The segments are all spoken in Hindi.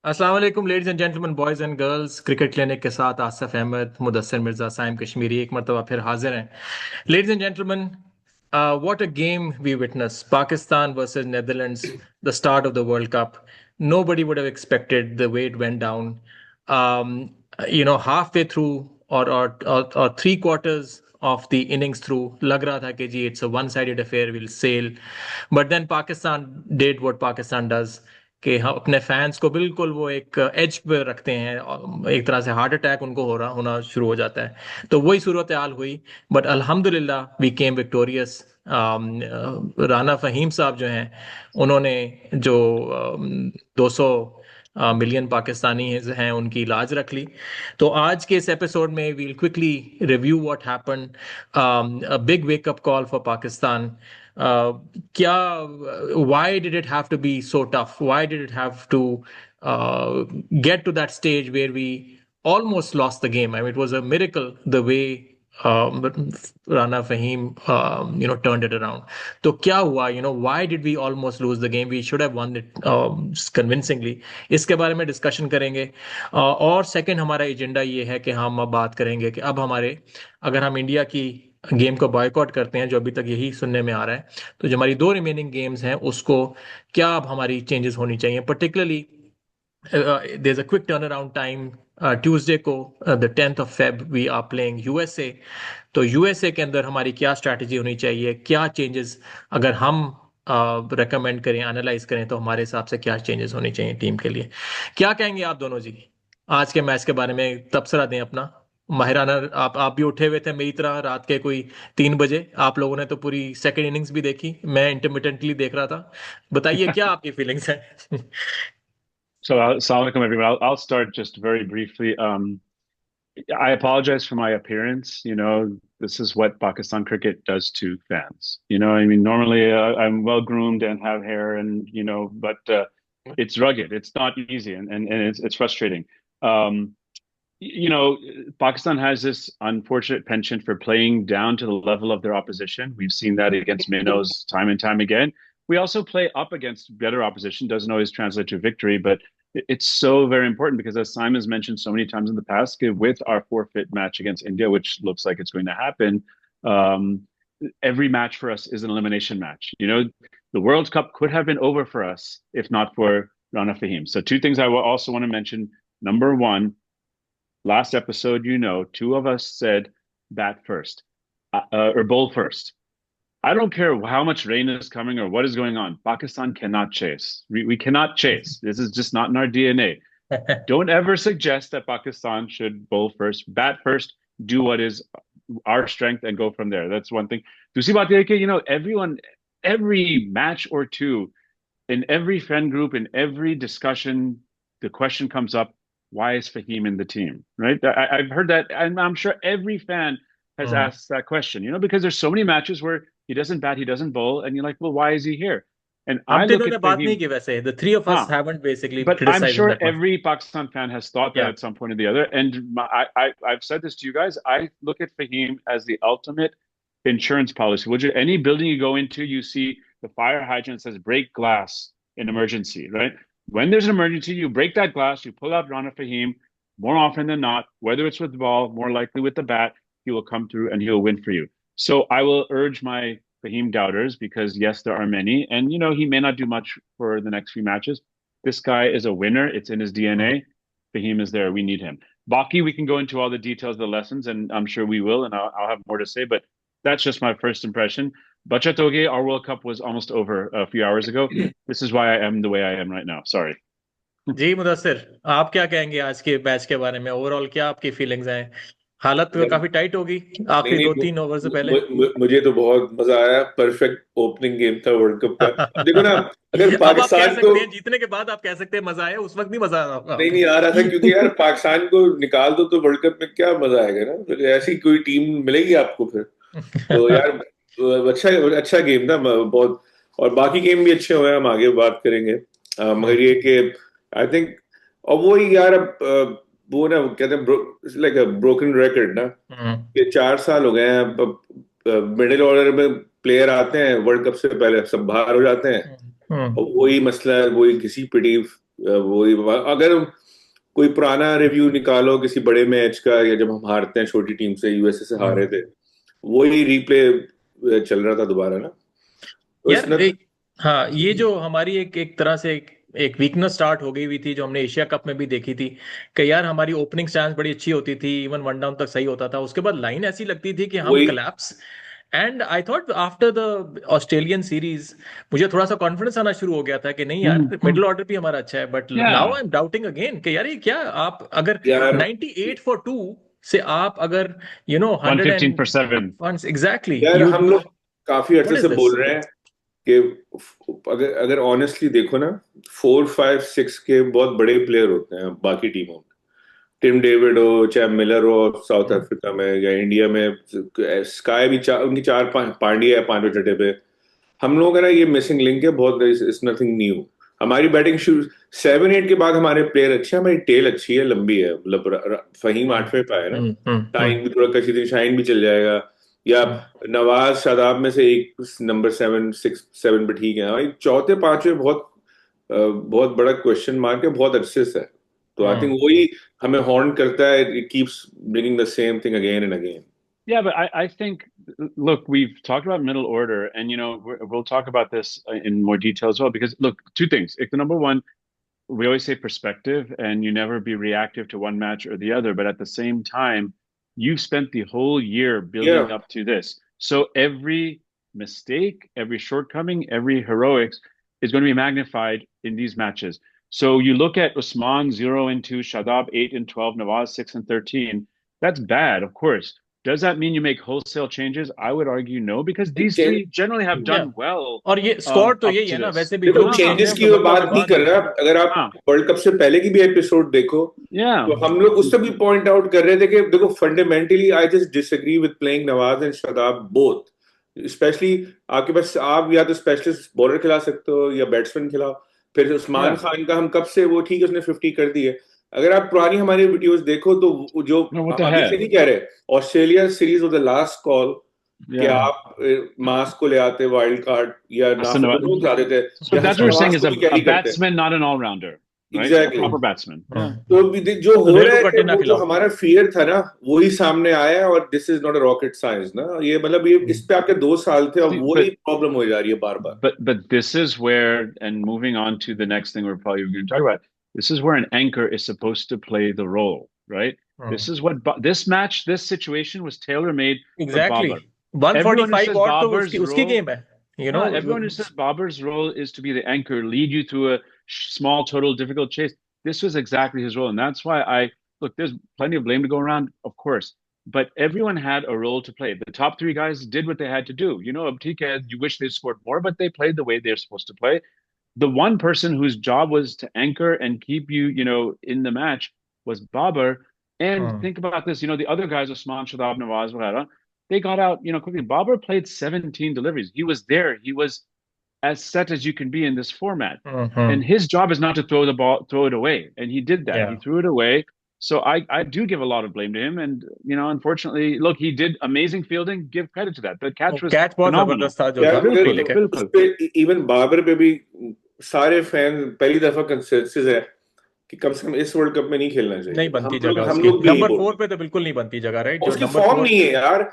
अस्सलाम वालेकुम ladies and gentleman boys and girls. Cricket clinic के साथ आसिफ अहमद, मुदस्सिर मिर्जा, साइम कश्मीरी एक मरतबा फिर हाजिर हैं। Ladies and gentleman, what a game we witness, Pakistan versus Netherlands, the start of the world cup. Nobody would have expected the way it went down. Um, Halfway through or three quarters of the innings through, लग रहा था कि जी it's a one-sided affair, we'll sail. But then Pakistan did what Pakistan does, कि हम अपने फैंस को बिल्कुल वो एक एज पे रखते हैं और एक तरह से हार्ट अटैक उनको होना शुरू हो जाता है। तो वही सूरत हाल हुई। बट अल्हम्दुलिल्लाह we came victorious. Rana Faheem साहब जो हैं, उन्होंने जो 200 मिलियन पाकिस्तानी हैं उनकी इलाज रख ली। तो आज के इस एपिसोड में we'll quickly review what happened, a big wake up call for Pakistan. क्या why did it have to be so tough? Why did it have to get to that stage where we almost lost the game? I mean, it was a miracle the way Rana Fahim, turned it around. तो क्या हुआ? Why did we almost lose the game? We should have won it convincingly. इसके बारे में डिस्कशन करेंगे। और सेकंड हमारा एजेंडा ये है कि हम अब बात करेंगे कि अब हमारे, अगर हम इंडिया की गेम को बॉयकॉट करते हैं, जो अभी तक यही सुनने में आ रहा है, तो जो हमारी दो रिमेनिंग गेम्स हैं उसको क्या अब हमारी चेंजेस होनी चाहिए। Particularly there is a quick turn around time. Tuesday को the 10th of Feb we are playing USA. तो यूएसए के अंदर हमारी क्या स्ट्रैटेजी होनी चाहिए, क्या चेंजेस अगर हम रेकमेंड करें, एनालाइज करें, तो हमारे हिसाब से क्या चेंजेस होनी चाहिए टीम के लिए। क्या कहेंगे आप दोनों जी आज के मैच के बारे में? तबसरा दें अपना माहिराना। आप भी उठे हुए थे मेरी तरह रात के कोई 3 बजे। आप लोगों ने तो पूरी सेकंड इनिंग्स भी देखी, मैं इंटरमिटेंटली देख रहा था। बताइए क्या आपकी फीलिंग्स हैं। Assalamu alaikum, everyone. I'll start just very briefly. I apologize for my appearance. This is what Pakistan cricket does to fans. I mean, normally I'm well groomed and have hair, and but it's rugged. It's not easy, and it's frustrating. Um, Pakistan has this unfortunate penchant for playing down to the level of their opposition. We've seen that against minnows time and time again. We also play up against better opposition. Doesn't always translate to victory, but it's so very important because, as Simon's mentioned so many times in the past, with our forfeit match against India, which looks like it's going to happen, um, every match for us is an elimination match. The World Cup could have been over for us if not for Rana Fahim. So, two things I also want to mention. Number one, last episode, two of us said bat first or bowl first. I don't care how much rain is coming or what is going on. Pakistan cannot chase. We cannot chase. This is just not in our DNA. Don't ever suggest that Pakistan should bowl first, bat first, do what is our strength and go from there. That's one thing. दूसरी बात ये है कि, everyone, every match or two, in every friend group, in every discussion, the question comes up, why is Fahim in the team? Right? I've heard that, and I'm sure every fan has hmm. asked that question, because there's so many matches where he doesn't bat, he doesn't bowl, and you're like, well, why is he here? And अब I तो look इन्होंने at बात नहीं Fahim, की वैसे, the three of us huh? Haven't basically But I'm criticised sure that much. every Pakistan fan has thought that या at some point or the other. And I've said this to you guys. I look at Fahim as the ultimate insurance policy. Any building you go into, you see the fire hydrant says break glass in emergency, right? When there's an emergency, you break that glass, you pull out Rana Fahim. More often than not, whether it's with the ball, more likely with the bat, he will come through and he'll win for you. So I will urge my Fahim doubters, because yes, there are many, and he may not do much for the next few matches. This guy is a winner. It's in his DNA. Fahim is there. We need him. Baki, we can go into all the details of the lessons, and I'm sure we will, and I'll have more to say. But that's just my first impression. Bachatoge, our World Cup was almost over a few hours ago. This is why I am the way I am right now. Sorry. जी मुदस्सिर, आप क्या कहेंगे आज के मैच के बारे में? ओवरऑल क्या आपकी फीलिंग्स हैं? हालत तो मतलब काफी टाइट होगी नहीं आखिरी नहीं 2-3 ओवर से पहले। मुझे तो बहुत मजा आया। परफेक्ट ओपनिंग गेम था वर्ल्ड कप का। अब देखो ना, अगर अब आप कह पाकिस्तान को सकते हैं जीतने के बाद आप कह सकते हैं मजा आया, उस वक्त नहीं मजा आया नहीं आपको। नहीं आ रहा था, क्योंकि यार पाकिस्तान को निकाल दो तो वर्ल्ड कप में क्या मजा आएगा ना, फिर ऐसी कोई टीम मिलेगी आपको फिर। तो यार अच्छा अच्छा गेम था बहुत। और बाकी गेम भी अच्छे हुए हैं, हम आगे बात करेंगे। मगर ये कि आई थिंक, और वो ही यार अब वो ना कहते हैं लाइक अ ब्रोकन रिकॉर्ड ना, हम्म। ये 4 साल हो गए हैं। अब मिडिल ऑर्डर में प्लेयर आते हैं, वर्ल्ड कप से पहले सब बाहर हो जाते हैं, हम्म। और वही मसला है, वही घिसी पिटी वही अगर कोई पुराना रिव्यू निकालो किसी बड़े मैच का, या जब हम हारते हैं छोटी टीम से, यूएसए से हारे थे, वही रिप्ले चल रहा था दोबारा ना, तो यार इसने हाँ, ये जो हमारी एक एक तरह से एक वीकनेस स्टार्ट हो गई हुई थी, जो हमने एशिया कप में भी देखी थी, कि यार हमारी ओपनिंग स्टैंस बड़ी अच्छी होती थी, इवन वन डाउन तक सही होता था, उसके बाद लाइन ऐसी लगती थी कि हम वही collapse. And I thought after the Australian series मुझे थोड़ा सा कॉन्फिडेंस आना शुरू हो गया था कि नहीं यार, मिडिल ऑर्डर भी हमारा अच्छा है, but now Yeah, I am doubting again कि यार ये क्या, आप अगर यार 98 फॉर 2 से आप अगर 100 115 एंड for 7. एग्जैक्टली यार यू, हम लोग काफी व्हाट अरसे इज से दिस? बोल रहे हैं कि अगर अगर ऑनेस्टली देखो ना, 4 5 6 के बहुत बड़े प्लेयर होते हैं बाकी टीमों में। टिम डेविड हो, चाहे मिलर हो साउथ अफ्रीका में, या इंडिया में स्काई भी उनकी 4 5 पांड्या है 5वें छठे पे। हम लोगों का ना ये मिसिंग लिंक है बहुत, इज नथिंग न्यू। हमारी बैटिंग शू 7 8 के बाद हमारे प्लेयर अच्छे हैं, हमारी टेल अच्छी है, लंबी है, मतलब फहीम 8वें पे है ना, शाइन भी थोड़ा कशी दिन शाइन भी चल जाएगा, या नवाज शादाब में से एक नंबर 7 6 7 पे ठीक है। भाई चौथे पांचवे बहुत बड़ा क्वेश्चन मार्क है, बहुत अच्छे से है। तो आई थिंक वही हमें हॉर्न करता है, it keeps bringing the same thing again and again. Yeah, but I think, look, we've talked about middle order, and we'll talk about this in more detail as well. Because look, two things. Like, the number one, we always say perspective, and you never be reactive to one match or the other. But at the same time, you've spent the whole year building Yeah, up to this. So every mistake, every shortcoming, every heroics is going to be magnified in these matches. So you look at Usman 0 and 2, Shadab 8 and 12, Nawaz 6 and 13. That's bad, of course. Does that mean you make wholesale changes? I would argue no, because these three generally have या, done well और ये स्कोर तो up यही to है ना, this. वैसे भी देखो जो भी चेंजेस हमने की वो वर्ल्ड कप के बात नहीं बाद कर देखे। रहा। अगर आप हाँ, वर्ल्ड कप से पहले की भी एपिसोड देखो, yeah. तो हम लोग उससे भी पॉइंट आउट कर रहे थे कि देखो fundamentally I just disagree with playing Nawaz and Shadab both. Specially आपके पास, आप या तो स्पेशलिस्ट बॉलर खिला सकते हो या बैट्समैन खिलाओ। फिर उस्मान Yeah. खान का हम कब से, वो ठीक है उसने 50 कर दी है। अगर आप पुरानी हमारी वीडियोस देखो तो जो No, what the हम इसे heck? नहीं कह रहे, Australia series of the last call कि Yeah. आप मास को ले आते वाइल्ड कार्ड, या Hassan नाफिस Nawaz. को खिला देते, So या that's Hassan what we're saying Nawaz is को a, भी a कैरी करते। batsman, not an all-rounder, right? A exactly proper batsman. Yeah. तो जो हो सुहेल रहा को है कि कटे ना वो जो खिलाओ। हमारा फियर था ना, वही सामने आया है। और this is not a rocket science ना, ये मतलब ये इस पे आपके 2 साल थे और See, वही प्रॉब्लम हो जा रही है बार बार। but this is where, and moving on to the next thing we're probably going to talk about, this is where an anchor is supposed to play the role, right? This is what this match, this situation was tailor-made for exactly Babar. Everyone who 145 says और तो Babar's उसकी उसकी role, गेम है, everyone who says Babar's role is to be the anchor, lead you through a small total difficult chase. This was exactly his role, and that's why I look. There's plenty of blame to go around, of course, but everyone had a role to play. The top three guys did what they had to do. Abtika, you wish they scored more, but they played the way they're supposed to play. The one person whose job was to anchor and keep you, in the match was Babar. And think about this, the other guys, Osman, Shadab, Nawaz, whatever, they got out, quickly. Babar played 17 deliveries. He was there. He was as set as you can be in this format. And his job is not to throw the ball, throw it away. And he did that. He threw it away. So I do give a lot of blame to him. And, unfortunately, look, he did amazing fielding. Give credit to that. The catch was catch बहुत phenomenal. जबरदस्त था जो यार था, मगर बिल्कुल लेकिन उस पे इवन बाबर पे भी सारे फैन पहली दफा कंसेंसस है कि कम से कम इस वर्ल्ड कप में नहीं खेलना चाहिए। नहीं बनती जगह हम उसकी, लोग भी यही नंबर बोल रहे 4 पे तो बिल्कुल नहीं बनती जगह, राइट? हैं। जो उसकी नंबर फॉर्म 4, नहीं है यार।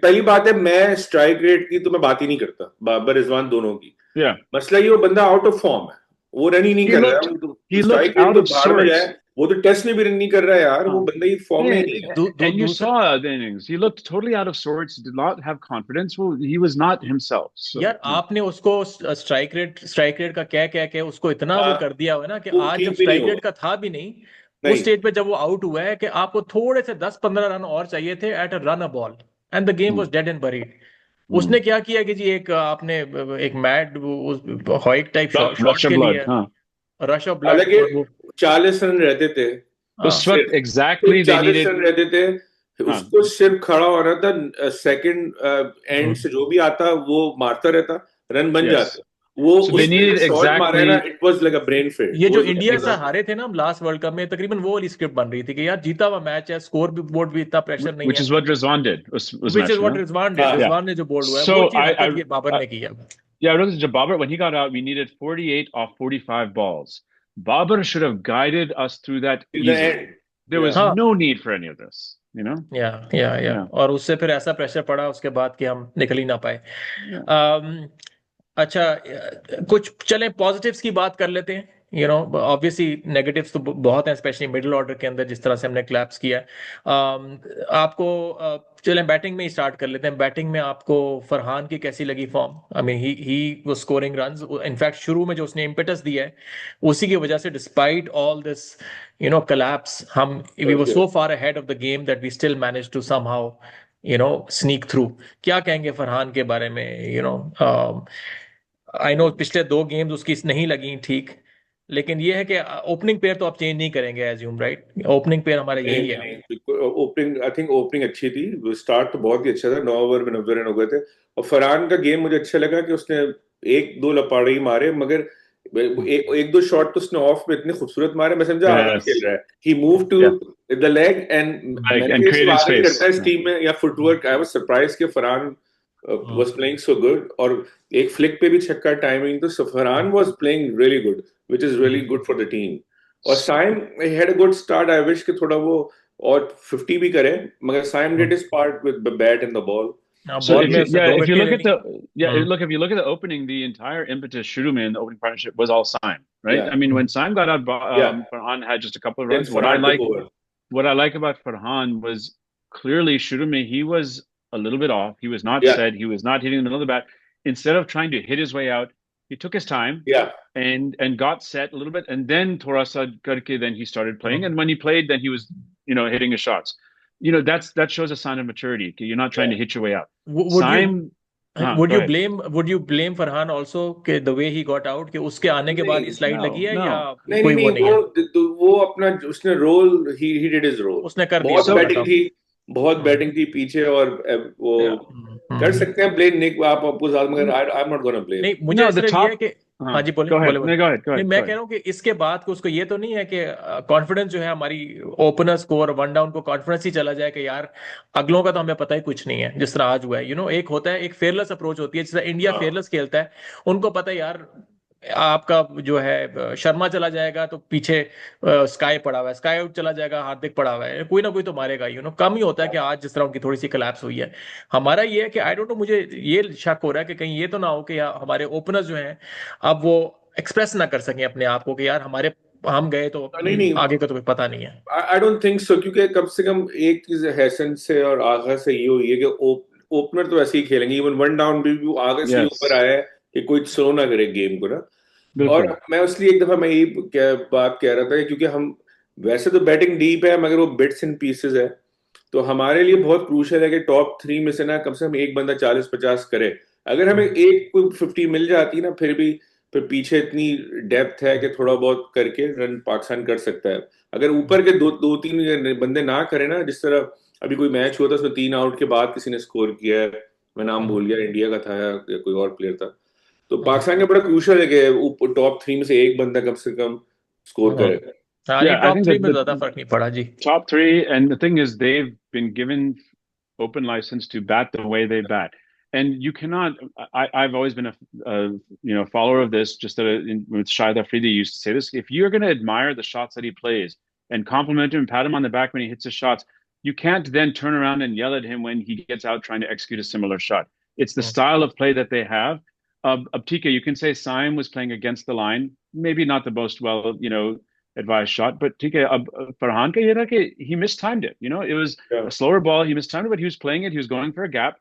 पहली बात है, मैं स्ट्राइक रेट की तो मैं बात ही नहीं करता, बाबर रिजवान दोनों की। Yeah. मसला ये, वो बंदा आउट ऑफ फॉर्म है, वो रन ही नहीं He कर looked रहा he है। looked स्ट्राइक रेट out तो of बाहर में sorts. जाए, वो तो टेस्ट में भी रन नहीं कर रहा है यार, वो बंदा ही फॉर्म में ही नहीं है। And you saw the innings. He looked totally out of sorts, did not have confidence. Well, he was not himself. So, यार आपने उसको स्ट्राइक रेट का कह के उसको इतना वो कर दिया हुआ है ना कि वो आज ठीक जब भी नहीं स्ट्राइक रेट होगा। का था भी नहीं, उस नहीं स्टेज पे जब वो आउट हुआ है कि आपको थोड़े से 10-15 रन और चाहिए थे at a run a ball, and the game was dead and buried. उसने क्या किया कि जी एक आपने एक mad hoick type shot rush of के blood, लिए huh? रश ऑफ ब्लड, हालांकि और वो 40 रन रहते थे, उस सिर्फ वक्त exactly they 40 needed. रन रहते थे, हाँ. उसको सिर्फ खड़ा होना था, सेकंड एंड से जो भी आता वो मारता रहता, रन बन Yes. जाते। वो So they उसने needed जो शॉट मारा है ना, exactly. It was like a brain fade. ये जो इंडिया से हारे थे ना हम लास्ट वर्ल्ड कप में, तकरीबन वो वाली स्क्रिप्ट बन रही थी कि यार जीता हुआ मैच है, स्कोर भी बोर्ड भी इतना प्रेशर नहीं Which है, is what Rizwan did. Was which match, is what Rizwan did. हाँ Yeah. रिजवान ने जो बोल्ड हुआ है, So वो चीज I, हरकत ये बाबर I ने की है। yeah, I noticed Babar when he got out, we needed 48 off 45 balls. Babar should have guided us through that Till the easily. end. There was Yeah. हाँ, no need for any of this, you know? या Yeah. और उससे फिर ऐसा प्रेशर पड़ा उसके बाद कि हम निकल ही ना पाए। Yeah. अच्छा, कुछ चलें पॉजिटिव्स की बात कर लेते हैं। ऑब्वियसली नेगेटिव्स तो बहुत हैं, स्पेशली मिडिल ऑर्डर के अंदर जिस तरह से हमने क्लैप्स किया है। आपको चलें बैटिंग में ही स्टार्ट कर लेते हैं। बैटिंग में आपको फरहान की कैसी लगी फॉर्म? आई मीन ही वो स्कोरिंग रन्स, इनफैक्ट शुरू में जो उसने इम्पेटस दिया है उसी की वजह से despite all this collapse, we were Okay. so far ahead of the game that we still managed to somehow sneak through। क्या कहेंगे फरहान के बारे में? आई नो पिछले 2 गेम्स उसकी नहीं लगी ठीक, लेकिन ये है कि ओपनिंग पेयर तो आप चेंज नहीं करेंगे एज्यूम, राइट? ओपनिंग पेयर हमारा यही नहीं है। नहीं बिल्कुल। ओपनिंग, आई थिंक ओपनिंग अच्छी थी। स्टार्ट तो बहुत ही अच्छा था, 9 ओवर में 90 रन हो गए थे। और फरहान का गेम मुझे अच्छा लगा कि उसने एक दो लपाड़े ही मारे, मगर एक दो शॉट तो उसने ऑफ में इतने खूबसूरत मारे, मैं समझा आगे Yes. खेल रहा है। He move to Yeah. The leg and Like, मैंने and ये सब created आगे नहीं space. करता है इस टीम में, या फुटवर्क। आई वाज सरप्राइज कि Farhan was playing so good। और एक फ्लिक पे भी छक्का, टाइमिंग तो Farhan was playing really good, which is really good for the team। और Saim had a good start। I wish कि थोड़ा वो और 50 भी करे, मगर Saim did his part with the bat and the ball। So ball if में you, उसने yeah, 2 if you wicket look ले at ली। look, if you look at the opening, the entire impetus Shuruman in the opening partnership was all Saim, right? Yeah. I mean, when Saim got out, Yeah. Farhan had just a couple of Then runs. Farhan took over। What I like about Farhan was clearly Shuruman, he was a little bit off. He was not Yeah. set. He was not hitting the middle of the bat. Instead of trying to hit his way out, he took his time Yeah। and got set a little bit, and then Thorasa Karke, then he started playing, and when he played, then he was hitting his shots. That shows a sign of maturity. You're not trying to hit your way out. Would you Saim, would go you ahead. blame Farhan also कि the way he got out, कि उसके आने के बाद नहीं स्लाइड लगी है No. या नहीं कोई नहीं वो नहीं, नहीं है? वो अपना उसने रोल, ही डिड हिज रोल। उसने कर दिया बहुत अपना बैटिंग काम। थी, बहुत हम्म, बैटिंग थी पीछे। और वो कर सकते हैं ब्लेम निक आप आपको ज्यादा, मगर I am not gonna blame. नहीं मुझे No, the सिर्फ ये है top. कि हाँ जी, बोले Go बोले ahead. बोले। No, go ahead. Go नहीं, ahead. मैं Go कह ahead. रहा हूँ कि इसके बाद को उसको ये तो नहीं है कि कॉन्फिडेंस जो है हमारी ओपनर्स को और वन डाउन को कॉन्फिडेंस ही चला जाए कि यार अगलों का तो हमें पता ही कुछ नहीं है, जिस तरह आज हुआ है। एक होता है, एक फेयरलेस अप्रोच होती है, जिस तरह इंडिया हाँ। फेयरलेस खेलता है। उनको पता है यार आपका जो है शर्मा चला जाएगा तो पीछे स्काई पड़ा हुआ है, स्काई आउट चला जाएगा हार्दिक पड़ा हुआ है, कोई ना कोई तो मारेगा। कम ही होता है कि आज जिस तरह उनकी थोड़ी सी कोलैप्स हुई है। हमारा ये है कि आई डोंट नो, मुझे ये शक हो रहा है कि कहीं ये तो ना हो कि हमारे ओपनर्स जो हैं अब वो एक्सप्रेस ना कर सकें अपने आप को कि यार हम गए तो नहीं नहीं, आगे का तो कोई पता नहीं है। I don't think so. क्योंकि कम से कम एक चीज हैसन से और आगा से ये हुई है कि ओपनर तो ऐसे ही खेलेंगे। इवन वन डाउन भी वो आगे से ही Yes. ऊपर आया है कि कोई स्लो ना करे गेम को ना। और बिल्कुल. मैं इसलिए एक दफा मैं यही बात कह रहा था कि क्योंकि हम वैसे तो बैटिंग डीप है, मगर वो बिट्स एंड पीसेस है। तो हमारे लिए बहुत क्रूशियल है कि टॉप 3 में से ना कम से कम एक बंदा 40-50 करे। अगर हमें एक कोई 50 मिल जाती ना, फिर पीछे इतनी डेप्थ है कि थोड़ा बहुत करके रन पाकिस्तान कर सकता है। अगर ऊपर के दो तीन बंदे ना करें ना, जिस तरह अभी कोई मैच हुआ था उसमें 3 आउट के बाद किसी ने स्कोर किया है, मैं नाम भूल गया, इंडिया का था या कोई और प्लेयर था। तो पाकिस्तान का बड़ा क्रूशियल है कि टॉप 3 में से एक बंदा कम से कम स्कोर करे। हाँ, नहीं Yeah, I top think 3 that में ज्यादा the फर्क नहीं पड़ा जी। top three, and the thing is, they've been given open license to bat the way they bat, and you cannot. I've always been a follower of this. Just that with Shahid Afridi used to say this: if you're going to admire the shots that he plays and compliment him, pat him on the back when he hits his shots, you can't then turn around and yell at him when he gets out trying to execute a similar shot. It's the style of play that they have. Abtika, you can say Saim was playing against the line, maybe not the most advised shot, but TK Farhan ka ye tha ki he mistimed it. It was Yeah. a slower ball. He mistimed it, but he was playing it. He was going for a gap.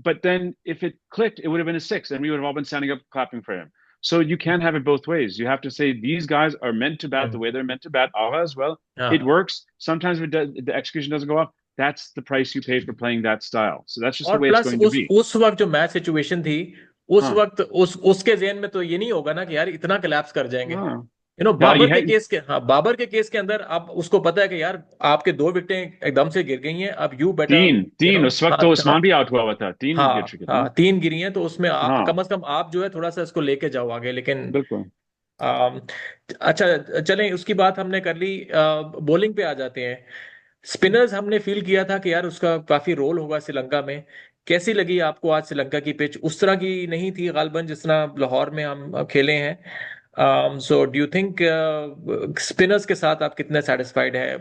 But then if it clicked, it would have been a 6, and we would have all been standing up clapping for him. So you can't have it both ways. You have to say these guys are meant to bat the way they're meant to bat. Agha as well. It works. Sometimes if the execution doesn't go off, that's the price you pay for playing that style. So that's just the और way it's plus going to be. उस वक्त जो मैच सिचुएशन थी उस हाँ. वक्त उसके ज़हन में तो ये नहीं होगा ना कि यार इतना कोलैप्स कर जाएंगे। हाँ. बाबर के केस के अंदर अब उसको पता है कि यार आपके 2 विकेटें एकदम से गिर गई हैं, अब यू बेटर तीन उस वक्त तो उस्मान भी आउट हुआ था, 3 गिर चुके थे। हाँ 3 गिरी हैं, तो उसमें हाँ. कम से कम आप जो है थोड़ा सा इसको लेके जाओ आगे। लेकिन बिल्कुल. अच्छा चलें, उसकी बात हमने कर ली। बॉलिंग पे आ जाते हैं। स्पिनर्स हमने फील किया था कि यार उसका काफी रोल होगा श्रीलंका में। कैसी लगी आपको आज श्रीलंका की पिच? उस तरह की नहीं थी गालबन जिस तरह लाहौर में हम खेले हैं। So do you think spinners के साथ आप कितने satisfied हैं?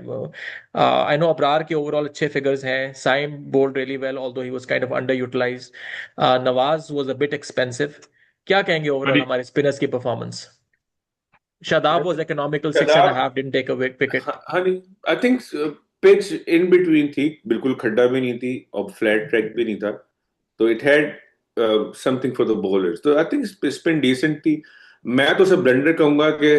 I know अबरार के ओवरऑल अच्छे फिगर्स हैं. Saim bowled really well, although he was kind of underutilized. Nawaz was a bit expensive. क्या कहेंगे But ओवरऑल हमारे स्पिनर्स की performance? Shadab was economical, six and a Shadab, half, didn't take a wicket. हाँ नहीं, I think pitch in between थी, बिल्कुल खड्डा भी नहीं थी और फ्लैट ट्रैक भी नहीं था, तो it had something for the bowlers, तो आई थिंक स्पिन डिसेंट थी. मैं तो सब ब्लंडर कहूंगा कि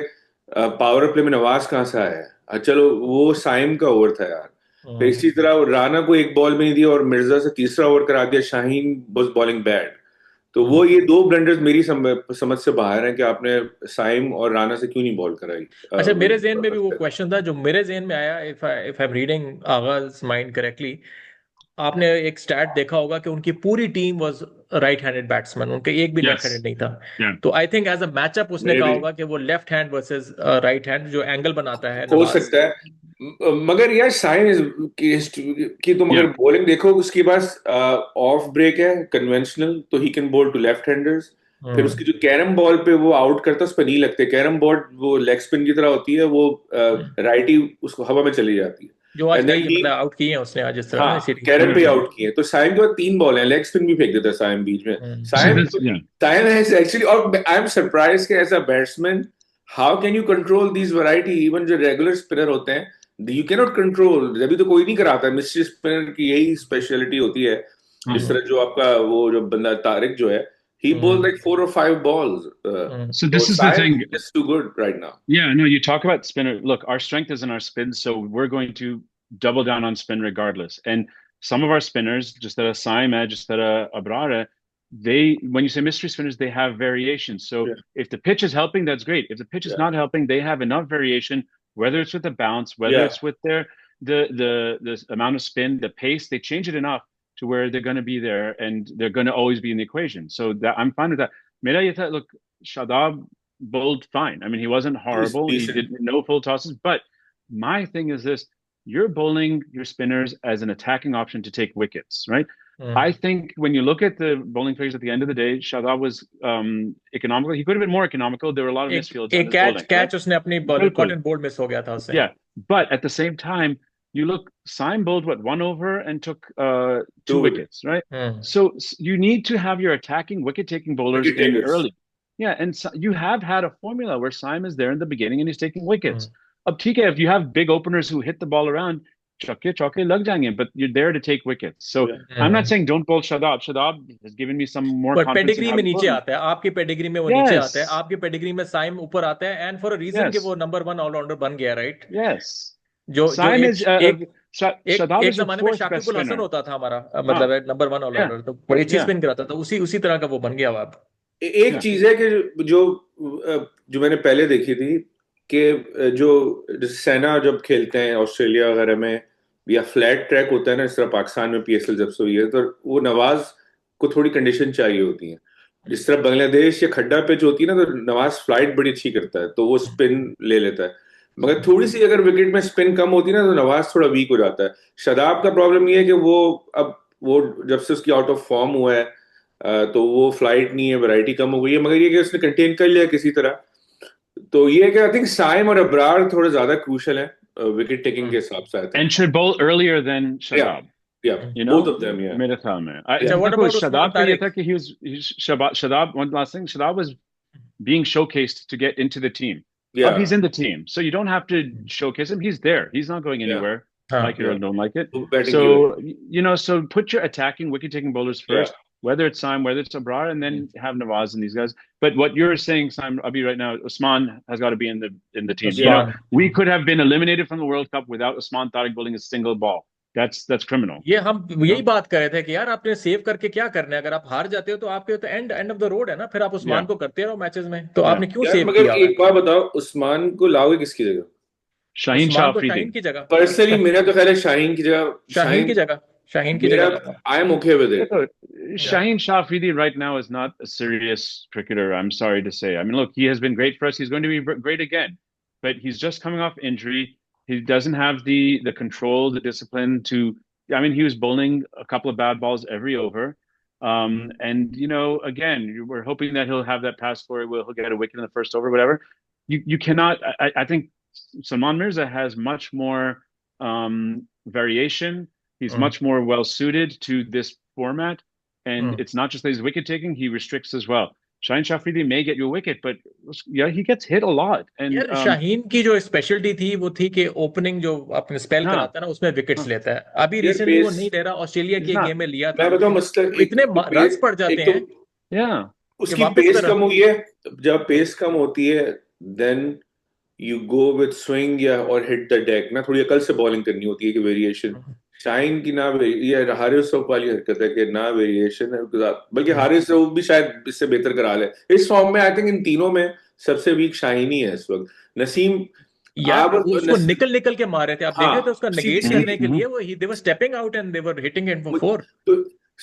पावर प्ले में नवाज कहाँ से आया है. चलो वो साइम का ओवर था यार. फिर इसी तरह राना को एक बॉल में नहीं दिया और मिर्जा से तीसरा ओवर करा दिया. Shaheen was bowling bad. तो वो ये दो ब्लंडर्स मेरी समझ से बाहर हैं कि आपने साइम और राना से क्यों नहीं बॉल कराई. अच्छा, मेरे जहन में भी वो क्वेश्चन था जो मेरे जहन में आया. इफ आई एम रीडिंग आगाज माइंड करेक्टली, आपने एक स्टैट देखा होगा कि उनकी पूरी team was right handed batsman, उनके एक भी लेफ्ट yes, हैंडेड नहीं था. yeah, तो I think as a matchup उसने कहा Maybe. होगा कि वो left hand versus right hand जो एंगल बनाता है हो नवाज. सकता है. मगर यार साइंस की तुम अगर yeah. बॉलिंग देखो, उसके पास ऑफ ब्रेक है कन्वेंशनल, तो he can bowl to left handers. फिर उसकी जो कैरम बॉल पे वो आउट करता है, उस पर नहीं लगते. कैरम बॉल वो लेग स्पिन की तरह होती है, वो राइटी उसको हवा में चली जाती है. जो आज एंड कई देन मतलब आउट किए हैं उसने आज इस तरह ना, हाँ, इसीलिए. कैरम पे आउट किए. तो साइम के बाद तीन बॉल हैं, लेग स्पिन भी फेंक देता है साइम बीच में. So Saim this, yeah, Saim है एक्चुअली. और आई एम सरप्राइज कि as a batsman how can you control this variety. Even जो रेगुलर स्पिनर होते हैं यू कैन नॉट कंट्रोल. अभी तो कोई नहीं कराता. मिस्ट्री स्पिनर की यही स्पेशलिटी होती है. जिस तरह जो आपका वो जो बंदा तारिक जो है, he bowled like 4 or 5 balls. so So this is the Saim thing. is too good right now. Yeah, no, you talk about spinner. Look, our strength is in our spin, so we're going to double down on spin regardless. And some of our spinners, just that a Saima, just that a Abrara, they, when you say mystery spinners, they have variations. So Yeah. if the pitch is helping, that's great. If the pitch is Yeah. not helping, they have enough variation, whether it's with the bounce, whether Yeah. it's with their the amount of spin, the pace, they change it enough to where they're going to be there and they're going to always be in the equation. So that I'm fine with that. Mera ye tha, look, Shadab bowled fine. I mean, he wasn't horrible. He decent. did no full tosses. But my thing is this: you're bowling your spinners as an attacking option to take wickets, right? I think when you look at the bowling figures at the end of the day, Shadab was economical. He could have been more economical. There were a lot of misfields on एक his catch bowling. Catch Right? उसने अपनी बिल्कुल. कॉटन बोल्ड मिस हो गया था उससे. Yeah, but at the same time, you look, Syme bowled what, 1 over and took 2 Two wickets, right? So you need to have your attacking wicket-taking bowlers Wicket in takers. early. Yeah, and so you have had a formula where Syme is there in the beginning and he's taking wickets. Ab theek hai, if you have big openers who hit the ball around, chauke lag jayenge, but you're there to take wickets. So I'm not saying don't bowl Shadab. Shadab has given me some more पर confidence in पेडिग्री how में to नीचे bowl. आता है. आपकी पेडिग्री में वो नीचे आता है. Yes, आपकी पेडिग्री में साइम ऊपर आता है, एंड फॉर अ रीजन कि yes, वो नंबर 1 ऑलराउंडर बन गया, राइट? yes. जो जो Syme एक is एक Shadab एक is your जमाने में fourth best Shakib Al Hasan spinner. होता था हमारा, हाँ, मतलब नंबर 1 yeah, ऑलराउंडर, तो बड़ी अच्छी yeah, स्पिन कराता था. उसी तरह का वो बन गया अब. एक yeah. चीज है कि जो मैंने पहले देखी थी कि जो सेना जब खेलते हैं ऑस्ट्रेलिया वगैरह में, या फ्लैट ट्रैक होता है ना, इस तरह पाकिस्तान में पीएसएल जब से हुई है, तो वो नवाज को थोड़ी कंडीशन चाहिए होती है. जिस तरह बांग्लादेश या खड्डा पिच होती है ना, तो नवाज फ्लाइट बड़ी अच्छी करता है, तो वो स्पिन ले लेता है. मगर थोड़ी सी अगर विकेट में स्पिन कम होती है ना, तो नवाज थोड़ा वीक हो जाता है. शदाब का प्रॉब्लम ये है कि वो जब से उसकी आउट ऑफ फॉर्म हुआ है, तो वो फ्लाइट नहीं है, वैरायटी कम हो गई है. मगर ये कि उसने कंटेन कर लिया किसी तरह. तो ये है कि आई थिंक साइम और अब्रार थोड़े ज्यादा क्रूशल है विकेट टेकिंग के हिसाब से. And should bowl earlier than Yeah, Shadab. yeah, You know, both of them, yeah. मेरे ख्याल में. अच्छा, व्हाट देखो, अबाउट उस्मान Shadab का ये तारिक? था कि Shadab, one last thing, Shadab was being showcased to get into the team. Yeah, He's in the team, so you don't have to showcase him. He's there. He's not going yeah, anywhere. हाँ. Like it or yeah. don't like it. वो batting So की वजह. you know, so put your attacking, wicket-taking bowlers Yeah, first, whether it's Syme, whether it's Abrar, and then have Nawaz and these guys. But what you're saying, Syme, Abhi, right now, Usman has got to be in the team. You know, Usman, we could have been eliminated from the World Cup without Usman Tariq bowling a single ball. That's criminal. ये हम You यही know? बात कर रहे थे कि यार आपने सेव करके क्या करना है. अगर आप हार जाते हो तो आपके तो एंड ऑफ द रोड है ना. फिर आप उस्मान Yeah, को करते रहो मैचेस में, तो yeah. आपने क्यों यार सेव मगर किया हुआ है? एक बात बताओ, उस्मान को लाओगे किसकी जगह? Shaheen Shah उस्मान को Afridi. शाहीन की जगह. पर्सनली मेरा तो ख्याल है शाहीन की जगह. शाहीन की जगह शाहीन की मेरा, जगह लगा. I am okay with it. Look, Shaheen Shah Afridi right now is not a serious cricketer. I'm sorry to say. I mean, look, he has been great for us. He's going to be great again, but he's just coming off injury. He doesn't have the control, the discipline to. I mean, he was bowling a couple of bad balls every over. And again, we're hoping that he'll have that pass for it. He'll get a wicket in the first over, whatever. You cannot. I think Salman Mirza has much more variation. He's much more well suited to this format, and it's not just that he's wicket taking; he restricts as well. Shaheen Shah Afridi may get you a wicket, but yeah, he gets hit a lot. And यार शाहीन की जो स्पेशलिटी थी वो थी कि ओपनिंग जो अपने स्पेल कराता है ना उसमें विकेट्स लेता है. अभी रिसेंटली वो नहीं ले रहा. ऑस्ट्रेलिया की गेम में लिया था. मैं बताऊं मसला इतने रन्स पड़ जाते हैं. या उसकी पेस कम हुई है. जब पेस कम होती है then you go with swing या और हिट द डेक ना. थोड़ी अकल से बॉलिंग करनी होती है कि वेरिएशन. शाहीन की ना ये हारिस वाली हरकत है कि ना वेरिएशन है, बल्कि हारिस वो भी शायद इससे बेहतर करा ले इस फॉर्म में. आई थिंक इन तीनों में सबसे वीक शाहीन ही है इस वक्त. नसीम यार उसको निकल के मारे थे. आप देख रहे थे उसका नेगेट करने के लिए वो they were stepping out and they were hitting it for 4. तो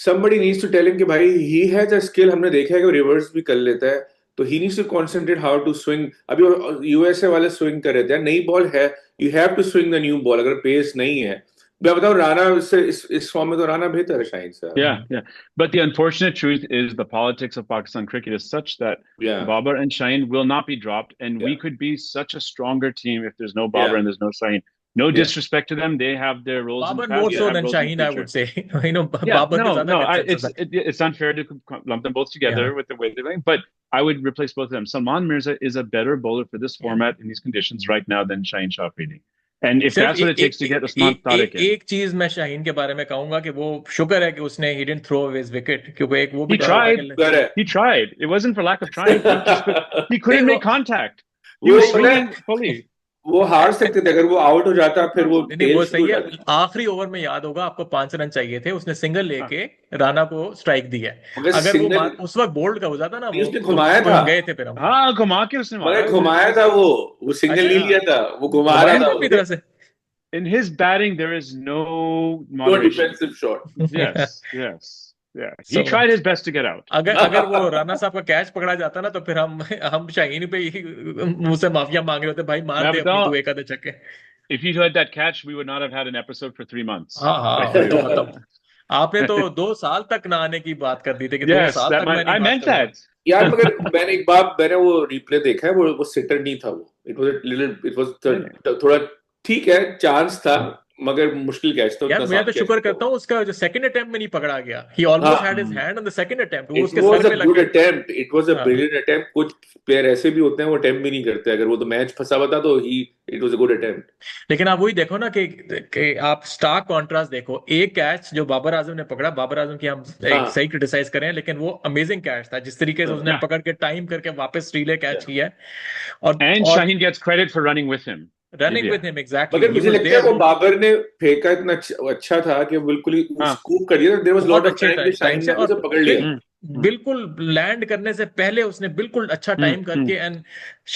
somebody needs to tell him कि भाई he has a skill. हमने देखा है कि रिवर्स भी कर लेता है. तो he needs to concentrate how to swing. अभी यूएसए वाले स्विंग कर रहे थे. नई बॉल है, you have to swing the new ball. अगर पेस नहीं है, मैं बताऊं राणा से इस फॉर्म में तो राणा बेहतर है शाहीन से. Yeah. But the unfortunate truth is the politics of Pakistan cricket is such that Babar and Shaheen will not be dropped, and we could be such a stronger team if there's no Babar and there's no Shaheen. No disrespect to them; they have their roles. Babar more so than Shaheen, I would say. Babar it's unfair to lump them both together with the way they're playing. But I would replace both of them. Salman Mirza is a better bowler for this format in these conditions right now than Shaheen Shah Afridi. And if that's what it takes to get Usman Tariq in. एक चीज मैं शाहीन के बारे में कहूंगा कि वो शुक्र है कि उसने he didn't throw away his wicket, क्योंकि एक वो भी he tried. It wasn't for lack of trying. He couldn't make contact. He was swinging fully. वो हार सकते थे अगर वो आउट हो जाता. फिर वो सही है. आखिरी ओवर में याद होगा आपको 5 रन चाहिए थे. उसने सिंगल लेके राणा को स्ट्राइक दिया. अगर वो उस वक्त बोल्ड का हो जाता ना, उसने घुमाया था. गए थे फिर हम. हाँ, घुमा के उसने मारा. घुमाया था वो सिंगल नहीं लिया था. वो घुमा रहा था पूरी तरह से. In his batting, there is no defensive shot. Yes. He tried his best to get out. अगर वो राणा साहब का कैच पकड़ा जाता ना तो फिर हम शाहीन पे ही मुंह से माफिया मांग रहे होते. भाई मार दे अपनी तू एक आधे छक्के. If you had that catch, we would not have had an episode for 3 months. हाँ. आपने तो 2 साल तक ना आने की बात कर दी थी कि 2 साल तक I meant that. यार मगर मैंने वो रिप्ले देखा है. वो सिटर नहीं था. वो it was थोड़ा ठीक है, चांस था मगर मुश्किल कैच था. यार मैं तो शुक्र करता हूँ उसका जो सेकंड अटेम्प्ट में नहीं पकड़ा गया. He almost had his hand on the second attempt. वो उसके सर पे लग गया. It was a brilliant attempt. कुछ प्लेयर ऐसे भी होते हैं वो अटेम्प्ट भी नहीं करते. अगर वो तो मैच फंसा हुआ था तो it was a good attempt. लेकिन आप वही देखो ना कि आप स्टार्क कॉन्ट्रास्ट देखो. एक कैच जो बाबर आजम ने पकड़ा, बाबर आजम की हम सही क्रिटिसाइज करें लेकिन वो अमेजिंग कैच था. जिस तरीके से उसने पकड़ के टाइम करके वापस रिले कैच किया. And Shaheen gets credit for running with him. Running with him, exactly. मगर मुझे लगता है वो बाबर ने फेंका इतना अच्छा था कि बिल्कुल ही स्कूप कर दिया. There was lot of time कि शाहीन ने उसे पकड़ लिया. बिल्कुल लैंड करने से पहले उसने बिल्कुल अच्छा टाइम करके एंड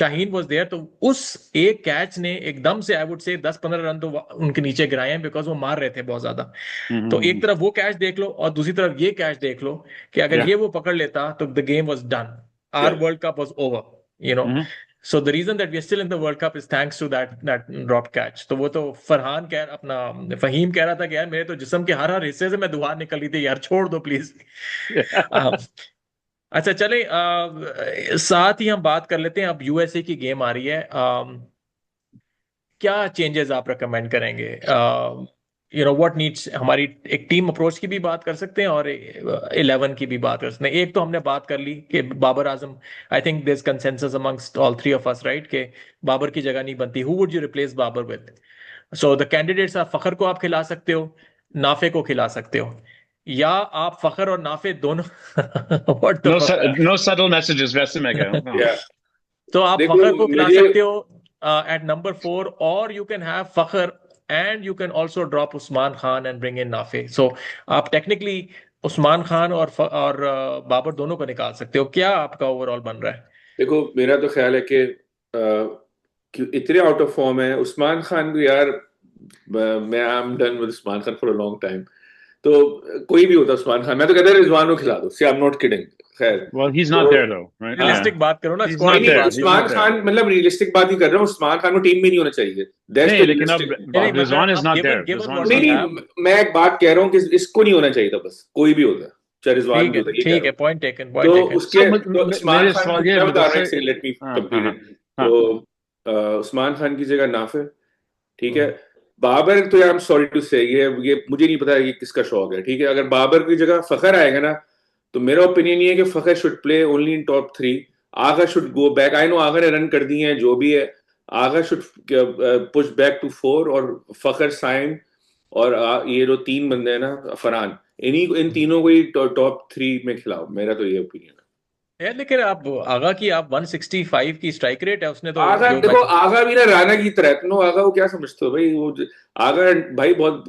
शाहीन वाज देयर. तो उस एक कैच ने एकदम से आई वुड से 10-15 रन तो उनके नीचे गिराए हैं बिकॉज वो मार रहे थे बहुत ज्यादा. तो एक तरफ वो कैच देख लो और दूसरी तरफ ये कैच देख लो कि अगर ये वो पकड़ लेता तो the game was done. Our world cup was over. So the reason that we are still in the World Cup is thanks to that drop catch. तो वो तो फहीम कह रहा था कि यार मेरे तो जिस्म के हर हिस्से से मैं दुआ निकल रही थी. यार छोड़ दो प्लीज. अच्छा चले साथ ही हम बात कर लेते हैं. अब यूएसए की गेम आ रही है. क्या चेंजेस आप रिकमेंड करेंगे? What needs. हमारी एक टीम अप्रोच की भी बात कर सकते हैं और 11 की भी बात कर सकते हैं. एक तो हमने बात कर ली कि Babar Azam. I think there is consensus amongst all 3 of us, right, कि बाबर की जगह नहीं बनती. Who would you replace Babar with? So the candidates are Fakhar को आप खिला सकते हो, नाफे को खिला सकते हो, या आप फखर और नाफे दोनों. No subtle messages. वैसे मैं कह रहा हूं. तो आप फखर को खिला सकते हो at number 4, or you can have Fakhar and you can also drop Usman Khan and bring in Nafe. So आप technically उस्मान खान और बाबर दोनों को निकाल सकते हो. क्या आपका ओवरऑल बन रहा है? देखो मेरा तो ख्याल है कि इतने आउट ऑफ फॉर्म है उस्मान खान को. यार मैं I am done with Usman Khan for a long time. तो कोई भी होता उस्मान खान, मैं तो कहता रिजवान को खिला दो. सी आई एम नॉट किडिंग. खैर well he's not there though, right? Realistic बात करो ना. उस्मान खान मतलब रियलिस्टिक बात ही कर रहा हूँ. उस्मान खान को टीम में नहीं होना चाहिए. नहीं, लेकिन अब रिजवान इज नॉट देयर. नहीं मैं एक बात कह रहा हूँ कि इसको नहीं होना चाहिए था. बस कोई भी होता. रिजवान जो था, ये कह ठीक रहा है, हूँ। पॉइंट टेकन, तो पॉइंट टेकन। उसके तो उस्मान मेरे खान सवाल की, ये मैं बता रहा हूँ, मुदस्सिर, एक सेकंड, लेट मी हाँ हाँ कंप्लीट हाँ इट। हाँ तो उस्मान खान की जगह नाफे, ठीक है। बाबर तो यार, आई एम सॉरी टू से, ये मुझे नहीं पता ये किसका शौक है, ठीक है। अगर बाबर की जगह फखर आएगा ना, तो मेरा ओपिनियन ये है कि Fakhar should play only in top 3। Agha should go back, I know Agha ने रन कर दिए हैं जो भी है, Agha should push back to 4, और फखर, साइम, और ये जो तीन बंदे हैं ना, फरहान, इन तीनों को ही टॉप 3 में खिलाओ, मेरा तो ये ओपिनियन है। यार लेकिन आप आगा की, आप 165 की स्ट्राइक रेट है, उसने तो आगा जो देखो, मैच। आगा भी ना राणा की तरह है। तुम आगा को क्या समझते हो भाई? वो आगा भाई बहुत,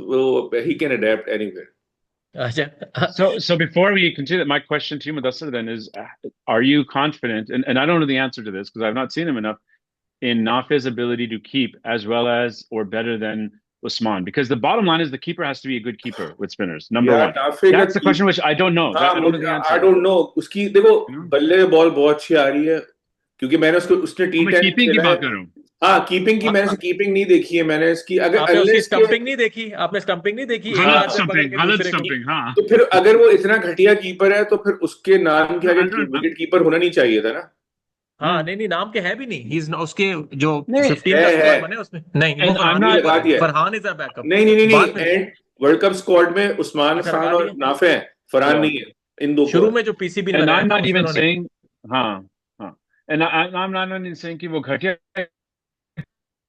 ही कैन अडेप्ट एनीवेयर। अच्छा। So before we continue, my question to you, Mudassir, then is, are you confident, and I don't know the answer to this because I've not seen him enough, in Nafe's ability to keep as well as or better than Usman? Because the bottom line is the keeper has to be a good keeper with spinners, number यार one. नाफे का That's the question which I don't know. हाँ, I don't know मुझे the answer I to that. Don't know. उसकी देखो, You know? बल्ले में बॉल बहुत अच्छी आ रही है, क्योंकि मैंने उसने और मैं T10 कीपिंग की खेला है। बात कर रहा हूँ। हाँ, कीपिंग की, आ, मैंने कीपिंग नहीं देखी है मैंने इसकी, अगर आपने उसकी अनलेस के, स्टंपिंग नहीं देखी? आपने स्टंपिंग नहीं देखी? एक गलत हाथ से पकड़ स्टंपिंग, के गलत दूसरे को। स्टंपिंग, हाँ। तो फिर अगर वो इतना घटिया कीपर है, तो फिर उसके नाम के No, आगे I don't, विकेट कीपर होना नहीं चाहिए था ना। हाँ, नहीं नहीं, नाम के है भी नहीं। उसके जो नहीं, 15 का है। स्क्वाड बने उसमें नहीं, वो and I'm फरहान के नहीं, not, ऊपर लगा है। दिया है। Farhan is a backup. नहीं नहीं नहीं बाद नहीं, में एंड वर्ल्ड कप स्क्वाड में उस्मान अच्छा खान लगा और दिया। नाफे हैं, फरहान yeah, नहीं है, इन दो को शुरू है। में जो पीसीबी ने and लगाया I'm था not उसमें even उन्होंने। saying, हाँ हाँ, and I'm not even saying कि वो घटिया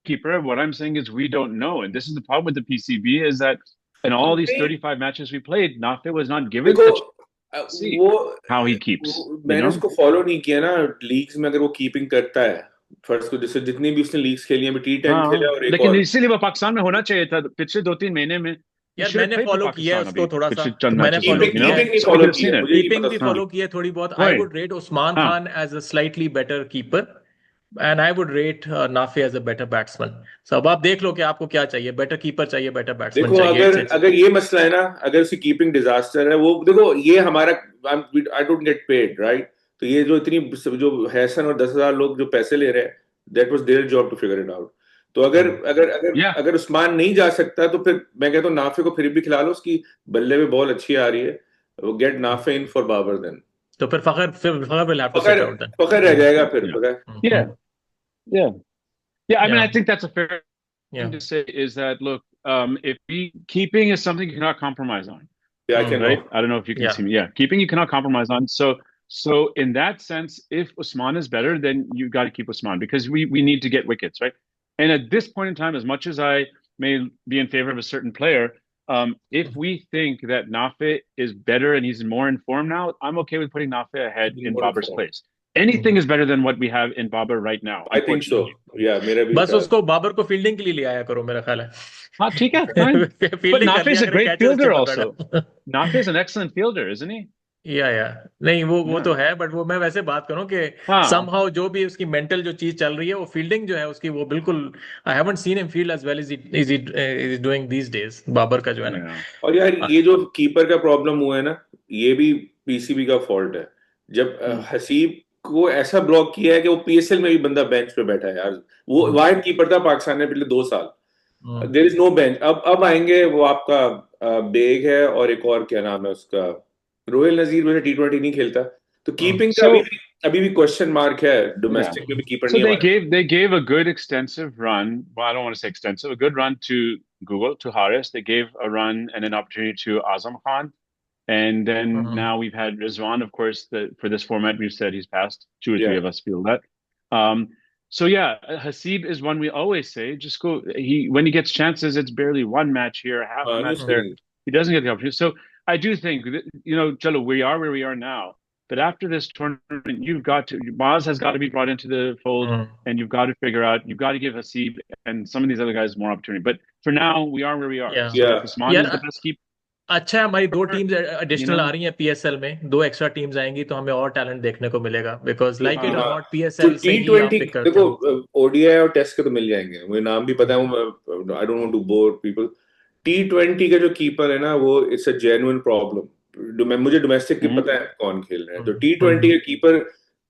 keeper. What I'm saying is we don't know, and this is the problem with the PCB is that in all these नहीं, 35 matches we played, Nafe was not given देखो, a chance to see वो, how he keeps. You मैंने know, उसको फॉलो नहीं किया ना लीग्स में। अगर वो कीपिंग करता है फर्स्ट को, जैसे जितनी भी उसने लीग्स खेली हैं, T10 खेला हाँ, और एक लेकिन और। इसीलिए वो पाकिस्तान में होना चाहिए था पिछले 2-3 महीने में. He यार should have मैंने played for फॉलो किया है Pakistan उसको अभी थोड़ा सा, पिछले तो चंद मैंने मैचेस में, फॉलो कीपिंग you किया know, है। कीपिंग नहीं so we follow could have किया, seen it. मुझे नहीं कीपिंग पता भी था। हाँ, फॉलो की है थोड़ी बहुत। आई वही, वुड रेट उस्मान हाँ, Khan as a slightly better keeper, and I would rate Nafay as a better batsman. So अब आप देख लो कि आपको क्या चाहिए, बेटर कीपर चाहिए, बेटर बैट्समैन देखो, चाहिए, अगर इट्स अगर ये मसला है ना, अगर उसकी कीपिंग डिजास्टर है, वो देखो, ये हमारा, I don't get paid right. तो ये जो इतनी, जो हैसन और 10,000 लोग जो पैसे ले रहे हैं, that was their job to figure it out. तो अगर अगर अगर yeah. अगर उस्मान नहीं जा सकता, तो फिर मैं कहता हूँ नाफे को फिर भी खिला लो, उसकी बल्ले में बॉल अच्छी आ रही है, वो get Nafay in for Babar then. तो फिर Fakhar will have to sit Fakhar out Fakhar रह देन। जाएगा फिर, Yeah, Fakhar. yeah, yeah, yeah. I mean, या I think that's a fair या thing to say. Is that look, if we keeping is something you cannot compromise on, या can no. right? I don't know if you can या see me. Yeah, keeping you cannot compromise on. So in that sense, if Usman is better, then you got to keep Usman because we need to get wickets, right? And at this point in time, as much as I may be in favor of a certain player, if we think that Nafe is better and he's more informed now, I'm okay with putting Nafe ahead in Babar's place. Anything is better than what we have in Babar right now, I think so, unfortunately. या मेरा भी बस विचार। उसको, बाबर को फील्डिंग के लिए ले आया करो, मेरा ख्याल है। हाँ, ठीक है, fine. But फील्डिंग कर Nafe is लिया a करे, great कैचेस अच्छे fielder पकड़। also. Nafe is an excellent fielder, isn't he? या नहीं, वो तो Yeah. है, बट वो मैं वैसे बात करूं कि हाँ, समहाउ जो भी उसकी मेंटल जो चीज चल रही है, वो फील्डिंग जो है उसकी, वो बिल्कुल, I haven't seen him field as well is is doing these days, Babar का जो है ना। yeah. और यार, ये जो कीपर का प्रॉब्लम हुआ है ना, ये भी पीसीबी का फॉल्ट है। जब हसीब को ऐसा ब्लॉक किया है कि वो पीएसएल में भी बंदा बेंच पे बैठा है यार। वो वाइड कीपर था पाकिस्तान में पिछले 2 साल। There is no bench. अब आएंगे वो आपका बेग है, और एक और क्या नाम है उसका, रोहिल नजीर, वैसे T20 नहीं खेलता। तो कीपिंग का So अभी भी क्वेश्चन मार्क है, yeah. डोमेस्टिक में भी कीपर So नहीं हमारे। they gave a good extensive run. Well, I don't want to say extensive, a good run to Google, to Haris. They gave a run and an opportunity to Azam Khan. And then now we've had Rizwan, of course, for this format, we've said he's passed. Two or three Yeah. of us feel that. So yeah, Hasib is one we always say, just go. When he gets chances, it's barely one match here, half a match there. He doesn't get the opportunity. So I do think that, Chalo, we are where we are now. But after this tournament, Maz has got to be brought into the fold, and you've got to figure out, you've got to give Hasib and some of these other guys more opportunity. But for now, we are where we are. Yeah. So if Usman is यार the best keeper, अच्छा है, हमारी 2 टीम्स एडिशनल आ know, रही हैं पीएसएल में, 2 एक्स्ट्रा टीम्स आएंगी तो हमें और टैलेंट देखने को मिलेगा, बिकॉज लाइक इट और हाँ, नॉट तो पीएसएल से ही आप T20 पिक करते देखो, हो। ओडीआई और टेस्ट के तो मिल जाएंगे, मुझे नाम भी पता है, I don't want to bore people. T20 का जो कीपर है ना, वो इट्स अ जेन्युइन प्रॉब्लम। मुझे डोमेस्टिक की पता है कौन खेल रहे हैं। तो T20 का कीपर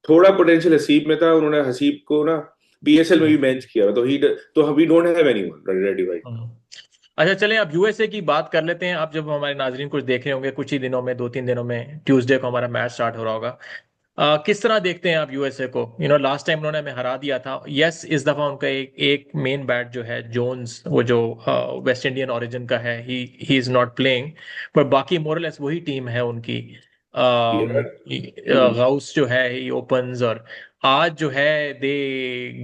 थोड़ा पोटेंशियल हसीब में था, उन्होंने हसीब को ना पीएसएल में भी बेंच किया, तो we don't have anyone ready right. अच्छा चलें, अब यूएसए की बात कर लेते हैं। आप जब हमारे नाजरीन कुछ देख रहे होंगे कुछ ही दिनों में, 2-3 दिनों में, ट्यूसडे को हमारा मैच स्टार्ट हो रहा होगा। किस तरह देखते हैं आप यूएसए को? लास्ट टाइम उन्होंने हमें हरा दिया था। यस, इस दफा उनका एक मेन बैट जो है जोन्स, वो जो वेस्ट इंडियन ओरिजिन का है, ही इज नॉट प्लेइंग, पर बाकी मोरलेस वही टीम है उनकी। यार गाउस जो है ही ओपन्स, और आज जो है they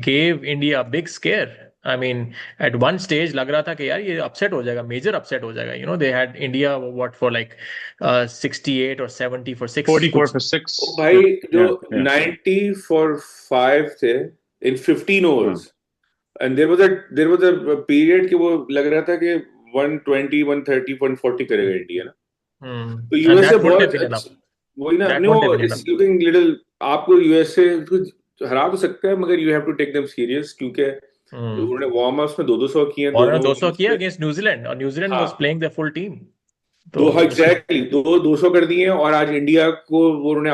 gave India big scare. I mean at one stage लग रहा था कि यार ये अपसेट हो जाएगा, मेजर अपसेट हो जाएगा। They had India what for like 68 और 70 फॉर 6 44 कुछ। for 6. ओ भाई, जो Yeah, yeah. 90 for 5 थे इन 15 हाँ. overs, and there was a period कि वो लग रहा था कि 120 130 140 करेगा इंडिया ना। तो and USA that wouldn't have बहुत बीन एनफ। वही ना, that no, wouldn't have been it's enough. Looking little. आपको यूएसए को हरा तो सकता है, मगर you have to take them serious, क्योंकि उन्होंने वार्म अप्स में 200 किए हैं और उन्होंने दोनों 200 innings किया पे। अगेंस्ट न्यूजीलैंड, और न्यूजीलैंड वाज हाँ, प्लेइंग द फुल टीम। तो दो, हाँ उसमें एग्जैक्टली, 200 कर दिए हैं, और आज इंडिया को वो उन्होंने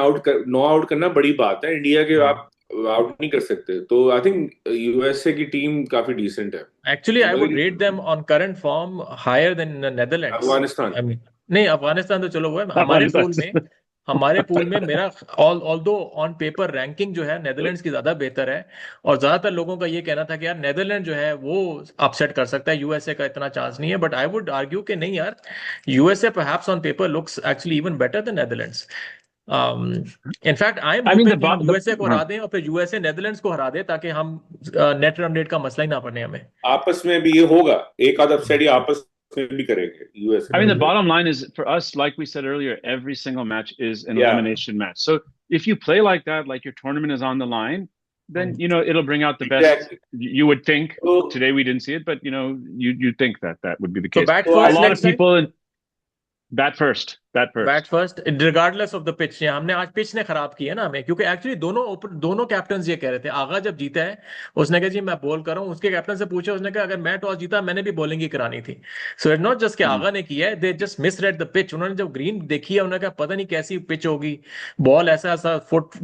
नो आउट करना बड़ी बात है। इंडिया के आप आउट नहीं कर सकते। तो आई थिंक यूएसए की टीम काफी डिसेंट है, एक्चुअली आई वुड रेट मगर them on current form higher than Netherlands. Afghanistan. I mean नहीं, अफगानिस्तान तो चलो वो है हमारे पूल Afghanistan. में। हमारे पूल में मेरा ऑल्दो ऑन पेपर रैंकिंग जो है नेदरलैंड्स की ज्यादा बेहतर है। और ज्यादातर लोगों का ये कहना था कि यार नेदरलैंड जो है वो अपसेट कर सकता है, यूएसए का इतना चांस नहीं है। बट आई वुड आर्ग्यू कि नहीं यार, USA perhaps on paper looks actually even better than Netherlands. In fact I am I mean, hopping कि हम यूएसए को हरा दें और फिर यूएसए नेदरलैंड्स को हरा दे, ताकि हम नेट रन रेट का मसला ही ना पड़े हमें। आपस में भी ये होगा, एक आध अपसेट ये आपस में भी करेंगे USA I mean, the Netherland. bottom line is for us, like we said earlier, every single match is an या elimination match. So if you play like that, like your tournament is on the line, then it'll bring out the best. Exactly. You would think तो today we didn't see it, but you think that would be the तो case. बैट तो A आज first lot of next time, people bat first, bat bat first. First regardless of the pitch. हमने आज पिच ने खराब किया ना हमें, क्योंकि एक्चुअली दोनों कैप्टन ये कह रहे थे। आगा जब जीता है उसने कहा जी मैं बॉल कर रहा हूँ, उसके कैप्टन से पूछा, उसने कहा अगर मैं टॉस जीता मैंने भी बॉलिंग ही करानी थी। सो इट नॉट जस्ट कि Mhm. आगा ने किया है, they just miss read the pitch. उन्होंने जब ग्रीन देखी है उन्होंने कहा पता नहीं कैसी पिच होगी, बॉल ऐसा ऐसा फुट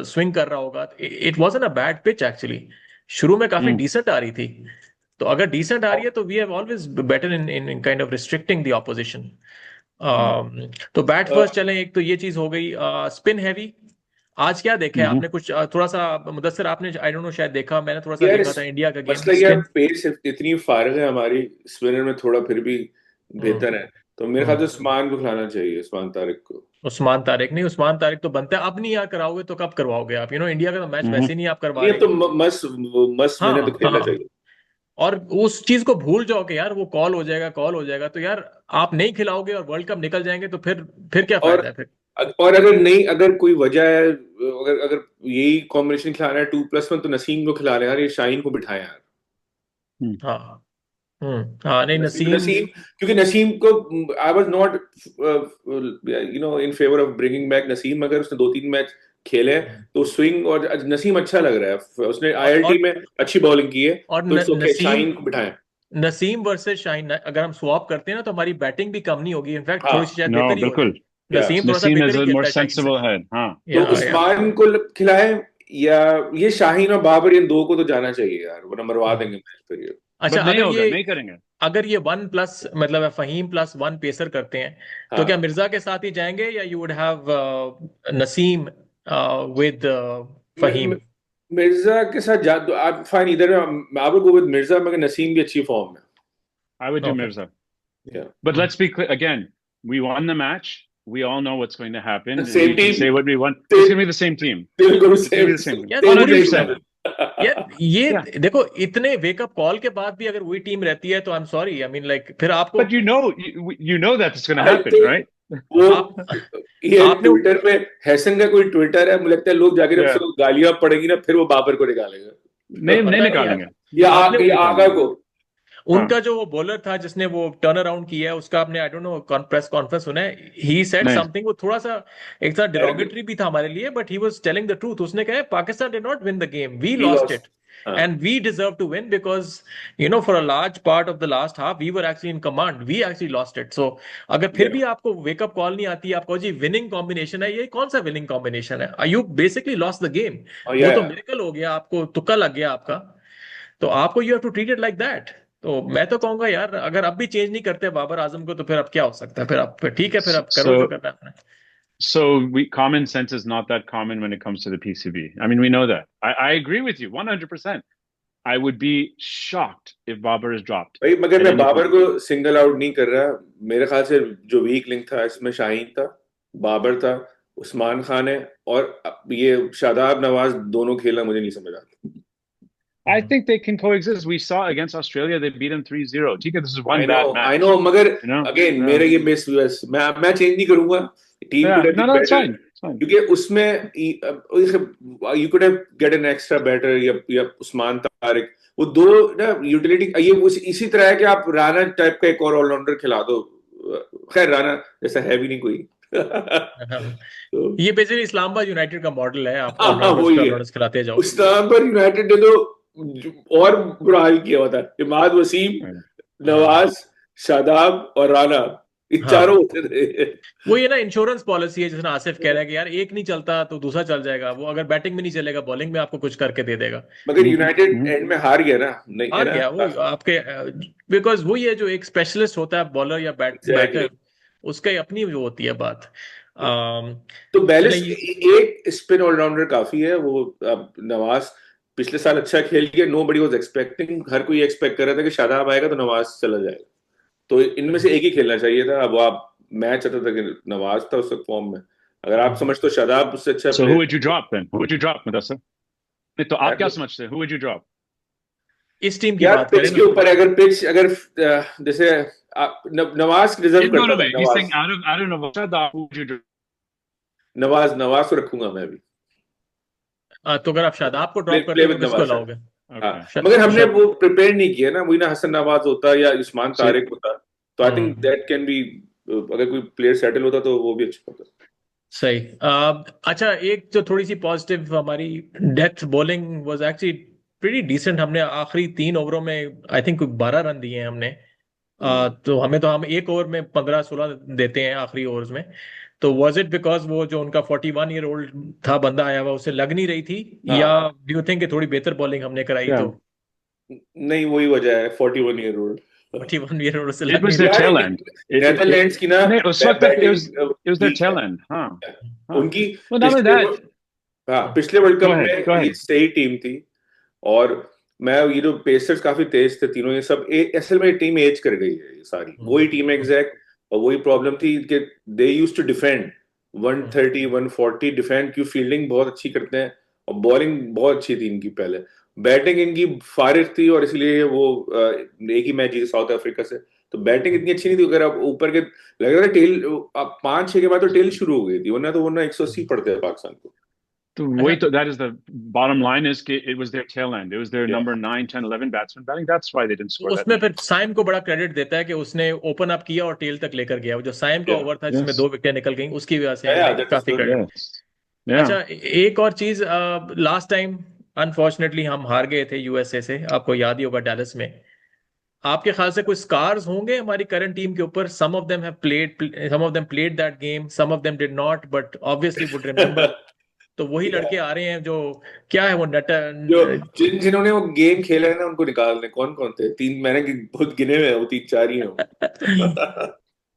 स्विंग कर रहा होगा। It wasn't a bad pitch actually, शुरू में काफी Mm. डिसेंट आ रही थी। तो अगर डिसेंट आ रही है तो we have always better in kind of restricting the opposition. तो बैट फर्स्ट चलें, एक तो ये चीज हो गई। स्पिन हैवी आज क्या देखा है Mhm. आपने कुछ? थोड़ा सा मुदस्सिर आपने आई डोंट नो शायद देखा, मैंने थोड़ा सा यार देखा था इंडिया का गेम मसला ये है, स्पिन। पेस इतनी फारग है हमारी, स्पिनर में थोड़ा फिर भी बेहतर है। तो मेरे ख्याल से उस्मान को खिलाना चाहिए, उस्मान तारिक को। उस्मान तारिक नहीं, उस्मान तारिक तो बनता है अब नहीं यार, कराओगे तो कब करवाओगे आप? इंडिया का तो मैच वैसे Mhm. ही नहीं आप करवा नहीं, अब रहे। तो मस्त मैंने तो हाँ खेलना हाँ, चाहिए। और उस चीज को भूल जाओ कि यार वो कॉल हो जाएगा, कॉल हो जाएगा, तो यार आप नहीं खिलाओगे और वर्ल्ड कप निकल जाएंगे तो फिर क्या और फायदा है फिर? अगर कोई वजह है, अगर अगर यही कॉम्बिनेशन खिलाना है 2+1, तो नसीम को खिला रहे यार, ये शाहीन को बिठाए यार। Mm. हाँ। हाँ नहीं, नसीम नसीम। नसीम क्योंकि नसीम को, I was not in favour of bringing back Naseem, अगर उसने 2-3 मैच खेले हैं, तो स्विंग, और नसीम अच्छा लग रहा है, उसने आईएलटी और में अच्छी बॉलिंग की है। और तो इट्स ओके, नसीम, शाहीन को बिठाएं। नसीम वर्सेस शाहीन अगर हम स्वैप करते हैं ना तो हमारी बैटिंग भी कम नहीं होगी, इनफैक्ट थोड़ी सी हाँ, शायद No, बेहतर ही हो जाए। bilkul. या नसीम थोड़ा सा Naseem बेहतर is ही a more खेलता है शाहीन से। sensible head. Huh. तो या उस्मान को खिलाएं, या ये शाहीन और बाबर, इन दो को तो जाना चाहिए यार, वरना मरवा देंगे मैच फिर ये। अच्छा, But नहीं होगा, नहीं करेंगे. अगर ये 1+ मतलब फहीम +1 पेसर करते हैं, तो क्या हाँ, मिर्जा के साथ ही जाएंगे, या you would have Naseem with मि- फहीम? मि- मिर्जा के साथ जा, आप फाइन इधर, I will go with Mirza, मगर नसीम भी अच्छी फॉर्म में। I would do okay. Mirza. But let's be clear again. We won the match. We all know what's going to happen. Same We can team. say what we want. Same- It's going to be the same team. They will go to It's going to be the same- same. Yeah, same 100%. team. यार ये Yeah. देखो, इतने वेकअप कॉल के बाद भी अगर वही टीम रहती है तो I am sorry, I mean like फिर आपको But you know that it's going to I happen, think right? वो आप ये आपने ट्विटर पे, हैसन का कोई ट्विटर है, मुझे लगता है लोग जाके जब Yeah. उसको गालियां पड़ेगी ना, फिर वो बाबर को निकालेगा, नहीं पता नहीं नहीं निकालेंगे. या आपने या आगा को। उनका जो बॉलर था जिसने वो टर्न अराउंड किया है, उसका आपने I don't know press conference सुना है? ही सेड नहीं. समथिंग, वो थोड़ा सा एक तरह डिरोगेटरी भी था हमारे लिए, but he was telling the truth. उसने कहा Pakistan did not win the game, we We lost lost. It and we deserve to win because for a large part of the last half we were actually in command, we actually lost it. So अगर फिर भी आपको वेकअप कॉल नहीं आती, आपको जी विनिंग कॉम्बिनेशन है, ये कौन सा विनिंग कॉम्बिनेशन है? You basically lost the game. वो तो मिरेकल हो गया, आपको तुक्का लग गया आपका, तो आपको you have to treat it like that. तो मैं तो कहूंगा यार, अगर अब भी चेंज नहीं करते बाबर आजम को, तो फिर अब क्या हो सकता है? फिर अब ठीक है, फिर अब करो जो So करना है अपना। common sense is not that common when it comes to the PCB. I mean, we know that. I agree with you 100%. I would be shocked if Babar is dropped भाई मगर at मैं any बाबर point. को सिंगल आउट नहीं कर रहा। मेरे ख्याल से जो वीक लिंक था इसमें शाहीन था, बाबर था, उस्मान खान है, और ये शादाब नवाज दोनों खेलना मुझे नहीं समझ आता। I think they can coexist. We saw against Australia, they beat them 3-0. ठीक है, this is one bad I match, no मगर you know? Again Yeah. मेरे ये बेस यूएस मैं चेंज नहीं करूंगा। Team could Yeah. Have No, been no, it's better, fine. It's fine. क्योंकि उसमें you could have get an extra batter या उस्मान तारिक, वो दो ना यूटिलिटी। ये इसी तरह है कि आप राणा टाइप का एक और ऑलराउंडर खिला दो। खैर राणा जैसा है भी नहीं कोई। तो ये बेसिकली इस्लामाबाद यूनाइटेड का मॉडल है, आप हाँ ऑलराउंडर्स पे वही है। ऑलराउंडर्स खिलाते जाओ। उस टाइम पर यूनाइटेड ने तो और बुरा हाल किया हुआ था। इमाद वसीम, Right. नवाज, शादाब और राणा, ये चारों हाँ, होते थे। वो ये ना इंश्योरेंस पॉलिसी है, जिसने आसिफ कह रहा है कि यार एक नहीं चलता तो दूसरा चल जाएगा, वो अगर बैटिंग में नहीं चलेगा बॉलिंग में आपको कुछ करके दे देगा। मगर Mhm. United Mhm. एंड में हार गया ना, नहीं है हार ना? गया वो आपके, बिकॉज वो ये जो एक स्पेशलिस्ट होता है बॉलर या एग्जैक्टली। बैटर, उसका अपनी वो होती है बात। तो चले बैलिस ये एक स्पिन ऑलराउंडर काफी है। वो अब नवाज पिछले साल अच्छा खेल गया, नो बडी वाज एक्सपेक्टिंग। हर कोई एक्सपेक्ट कर रहा था कि शादाब आएगा तो नवाज चला जाएगा, तो इनमें से एक ही खेलना चाहिए था। अब आप मैच आता था कि नवाज था उस फॉर्म में। अगर आप समझते हो शादाब उससे अच्छा So who player, would you drop then? Who would you drop, Mudassar? नहीं, तो आप क्या समझते हैं? Who would you drop? इस टीम की यार बात पिच करें के ना, ऊपर अगर पिच अगर जैसे नवाज डिजर्व No, no, करता था। wait. He's saying out of Navashad, who would you drop? Nawaz Nawaz को रखूंगा मैं भी। तो अगर आप शादाब को प्ले ड्रॉप करते प्ले हो तो विद किसको नवाज। लाओगे? हाँ Okay. मगर हमने शाद वो प्रिपेयर नहीं किया ना। वही ना, हसन नवाज होता या उस्मान So तारिक होता, तो I think that can be, अगर कोई प्लेयर सेटल होता तो वो भी अच्छा होता। सही। अच्छा, एक जो थोड़ी सी पॉजिटिव हमारी death bowling was actually pretty decent. हमने आखिरी 3 ओवरों में आई थिंक 12 रन दिए हैं हमने। तो हम एक ओवर में 15-16 देते हैं आखिरी ओवर्स में। तो वाज इट बिकॉज वो जो उनका 41-ईयर-ओल्ड था बंदा आया हुआ, उसे लग नहीं रही थी, या हाँ डू यू थिंक थोड़ी बेहतर बॉलिंग हमने कराई yeah, तो नहीं वही वजह है, 41 ईयर ओल्ड। 41-ईयर-ओल्ड से it लग was नहीं their रही? यार tail end. नेदरलैंड्स की ना नहीं, उस वक्त तक it was their वीक है tail end. हाँ, हाँ. उनकी। Well, not only पिछले that. हाँ पिछले world Go cup ahead. Go में ये aheद. सही टीम थी। और मैं ये जो पेसर्स काफी तेज थे तीनों, ये सब असल में टीम एज कर गई है। ये सारी वही टीम एग्जैक्ट, और वही प्रॉब्लम थी कि they used to defend 130 140 defend, क्यों फील्डिंग बहुत अच्छी करते हैं और बॉलिंग बहुत अच्छी थी इनकी। पहले बैटिंग इनकी फारिग थी, और इसलिए वो एक ही मैच जीते साउथ अफ्रीका से। तो बैटिंग इतनी अच्छी नहीं थी। अगर आप ऊपर के लग रहा था टेल, 5-6 के बाद तो टेल शुरू हो गई थी, वरना 180 पड़ते हैं पाकिस्तान को। तो वही तो, that is the bottom line, is it was their tail end. It was their number 9, 10, 11 batsman batting. That's why they didn't score that उसमें many. फिर साइम को बड़ा क्रेडिट देता है कि उसने ओपन अप किया और टेल तक लेकर गया। वो जो साइम का Yeah. ओवर था जिसमें Yes. 2 विकेट निकल गई, उसकी वजह से Yeah, हमें that is काफी good. क्रेडिट। Yes. Yeah. अच्छा, एक और चीज, लास्ट टाइम अनफॉर्चुनेटली हम हार गए थे यूएसए से, आपको याद ही होगा, डैलस में। आपके ख्याल से कोई स्कार्स होंगे हमारी करंट टीम के ऊपर? Some of them played that game, some of them did not, but obviously would remember. तो वही Yeah. लड़के आ रहे हैं जो, क्या है वो जो जिन्होंने वो गेम खेला है ना, उनको निकाल दें। कौन कौन थे? 3 मैंने बहुत गिने हुए हैं, वो 3-4 ही हैं।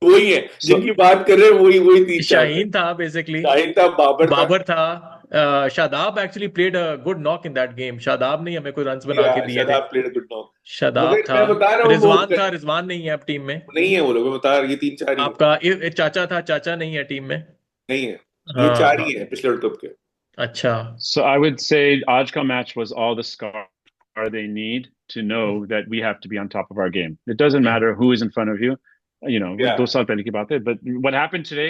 वही है So जिनकी बात कर रहे हैं, वही 3-4 थे। शाहीन था बेसिकली, शाहीन था, बाबर था। Shadab actually played a good knock in that game. Shadab ने हमें कोई रन्स बना के दिए थे। Shadab played a good knock. Shadab मगर था, मैं बता रहा हूँ वो रिजवान नहीं है अब टीम में। नहीं है। वो लोग मैं बता रहा, ये 3-4 ही है। आपका चाचा था, चाचा नहीं है टीम में। नहीं है, ये 4 हाँ, ही है पिछले वर्ल्ड कप के। अच्छा। So I would say आज का match was all the scar they need to know that we have to be on top of our game. It doesn't matter who is in front of you. You know, Yeah. 2 साल पहले की बात है. But what happened today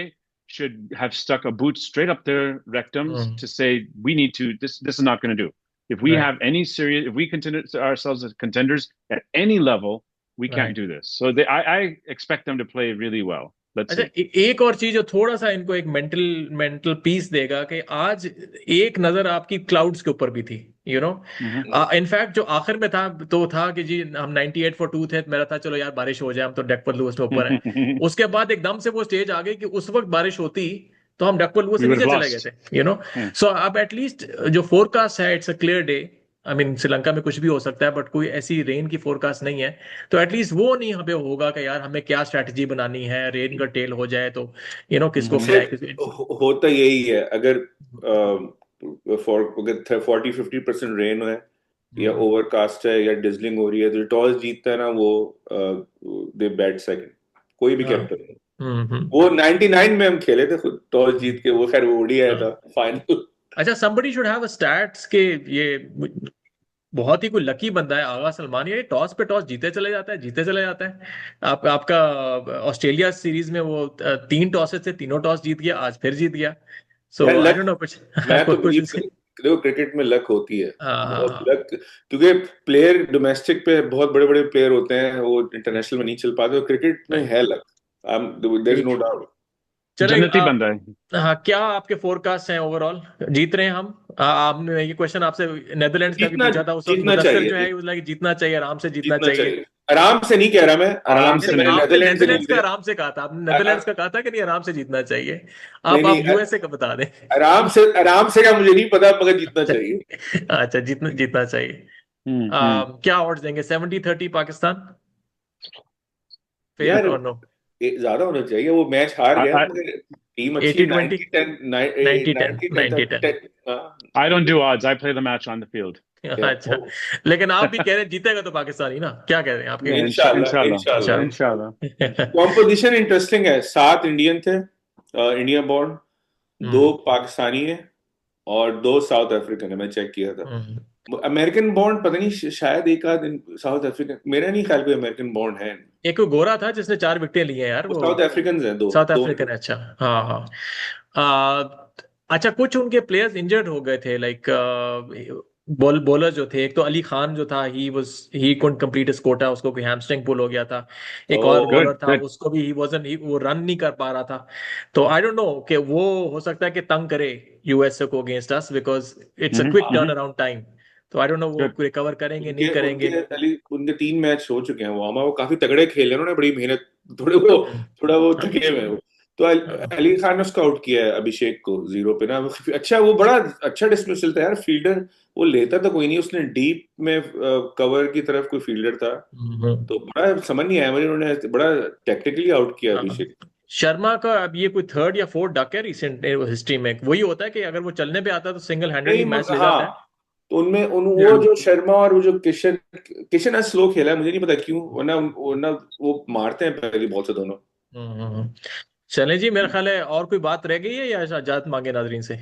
should have stuck a boot straight up their rectums to say we need to. This is not going to do. If we Right. have any serious, if we consider ourselves as contenders at any level, we can't Right. do this. So I expect them to play really well. Let's अच्छा, see. एक और चीज जो थोड़ा सा इनको एक मेंटल पीस देगा कि आज एक नजर आपकी क्लाउड्स के ऊपर भी थी, यू नो। इनफैक्ट जो आखिर में था तो था कि जी हम 98 for 2 थे, मेरा था चलो यार बारिश हो जाए, हम तो डेकपर लुईस के ऊपर हैं। उसके बाद एकदम से वो स्टेज आ गई कि उस वक्त बारिश होती तो हम डेकपर लुईस से We would नीचे have चले lost. गए थे, यू नो। सो अब एटलीस्ट जो फोरकास्ट है, it's a clear day. I mean Sri Lanka में कुछ भी हो सकता है, बट कोई ऐसी रेन की फोरकास्ट नहीं है। तो एटलीस्ट वो नहीं हमें होगा कि यार हमें क्या स्ट्रैटेजी बनानी है, रेन का टेल हो जाए तो किसको हम्म। खिलाए होता यही है, अगर 40-50% रेन है या ओवरकास्ट है या डिजलिंग हो रही है, तो टॉस जीतता है ना वो, दे बैट सेकंड, कोई भी हाँ। कैप्टन। वो 99 में हम खेले थे खुद टॉस जीत के, वो खैर वो ओडीआई था फाइनल। अच्छा, somebody should have a stats के ये बहुत ही कोई लकी बंदा है आगा सलमान, ये टॉस पे टॉस जीते चले जाता है, जीते चले जाता है। आपका ऑस्ट्रेलिया सीरीज में वो 3 टॉसेस थे, तीनों टॉस जीत गया, आज फिर जीत गया। यार सो आई लक, डोंट नो कुछ मैं तो कुछ बिलीव उसके। देखो क्रिकेट में लक होती है, हाँ हाँ बहुत हाँ। लक, क्योंकि प्लेयर डोमेस्टिक पे बहुत बड़े बड़े प्लेयर होते हैं, वो इंटरनेशनल में नहीं चल पाते, तो क्रिकेट में Right. है लक, देयर इज ठीक नो है, डाउट। चलेगा जन्नती आप। बंदा है। हाँ, क्या आपके फोरकास्ट हैं ओवरऑल? जीत रहे हैं हम? आपने ये क्वेश्चन आपसे नेदरलैंड्स का भी जीतना पूछा था उस वक्त, जीतना मुदस्सिर जो चाहिए, है लाइक जीतना चाहिए, आराम से जीतना जीतना चाहिए। चाहिए। आराम से नहीं कह रहा मैं, आराम आराम नहीं से से नहीं, मैंने नहीं। आपने नेदरलैंड से नेदरलैंड्स का जीते। आराम से कहा था, आपने अ- नेदरलैंड्स अ- का कहा था कि नहीं आराम से जीतना चाहिए। नहीं आप नहीं, यूएसए का बता दें। आराम से क्या मुझे नहीं पता, मगर जीतना चाहिए। अच्छा, जीतना जीतना चाहिए। हम्म। क्या ऑड्स देंगे? 70-30 पाकिस्तान, फेयर यार और नो? ज्यादा होना चाहिए, वो मैच हार गया आई मगर टीम अच्छी है। 80-20, 90-10, 90-10, 90-10, 90-10। 10। I don't do odds, I play the match on the field. अच्छा, लेकिन आप भी कह रहे हैं जीतेगा तो पाकिस्तान ही ना, क्या कह रहे हैं आपके? Yeah, इंशाल्लाह inshallah, इंशाल्लाह। inshallah. कॉम्पोजिशन इंटरेस्टिंग है, 7 इंडियन थे, इंडिया बॉर्न, 2 हम्म पाकिस्तानी है और 2 साउथ अफ्रीकन है, मैं चेक किया था। हम्म। अमेरिकन बॉन्ड पता नहीं, शायद एक आध साउथ अफ्रीकन, मेरा नहीं ख्याल कोई अमेरिकन बॉन्ड है। एक कोई गोरा था जिसने 4 विकेटें ली हैं यार, वो वो साउथ अफ्रीकन है, दो साउथ दो अफ्रीकन है। अच्छा, हाँ हाँ। अच्छा, कुछ उनके प्लेयर्स इंजर्ड हो गए थे, लाइक बॉलर जो थे, एक तो अली खान जो था, he couldn't complete his quota, उसको कोई हैमस्ट्रिंग पुल हो गया था। एक और ओ बॉलर Good, था, good. उसको भी वो रन नहीं कर पा रहा था। तो आई डोंट नो कि वो हो सकता है कि तंग करे यूएसए को against us, because it's a quick Mm-hmm, turn mm-hmm. Around time. तो आई डोंट नो वो Good. रिकवर करेंगे नहीं उनके करेंगे। उनके अली उनके 3 मैच हो चुके हैं, वो काफी तगड़े खेले उन्होंने, बड़ी मेहनत, थोड़ा वो हाँ, थके हुए हैं वो। तो अली खान ने उसका आउट किया है अभिषेक को 0 पे ना। अच्छा, वो बड़ा अच्छा डिसमिसल था यार, फील्डर वो लेता तो कोई नहीं, उसने डीप में कवर की तरफ कोई फील्डर था, हम्म, तो बड़ा समझ नहीं आया मुझे, उन्होंने बड़ा टेक्निकली आउट किया हाँ। अभिषेक। शर्मा का अब ये कोई 3rd या 4th डक है रिसेंट हिस्ट्री में। वही होता है कि अगर वो चलने पे आता है तो सिंगल हैंडेडली नहीं मैच ले हाँ, जाता है। तो उनमें वो Yeah. जो शर्मा और वो जो किशन, किशन आज स्लो खेला है, मुझे नहीं पता क्यों, वरना वो मारते हैं पहली बॉल से दोनों। हम्म। चलें जी, मेरा ख्याल है और कोई बात रह गई है या इजाजत मांगे नाजरीन से?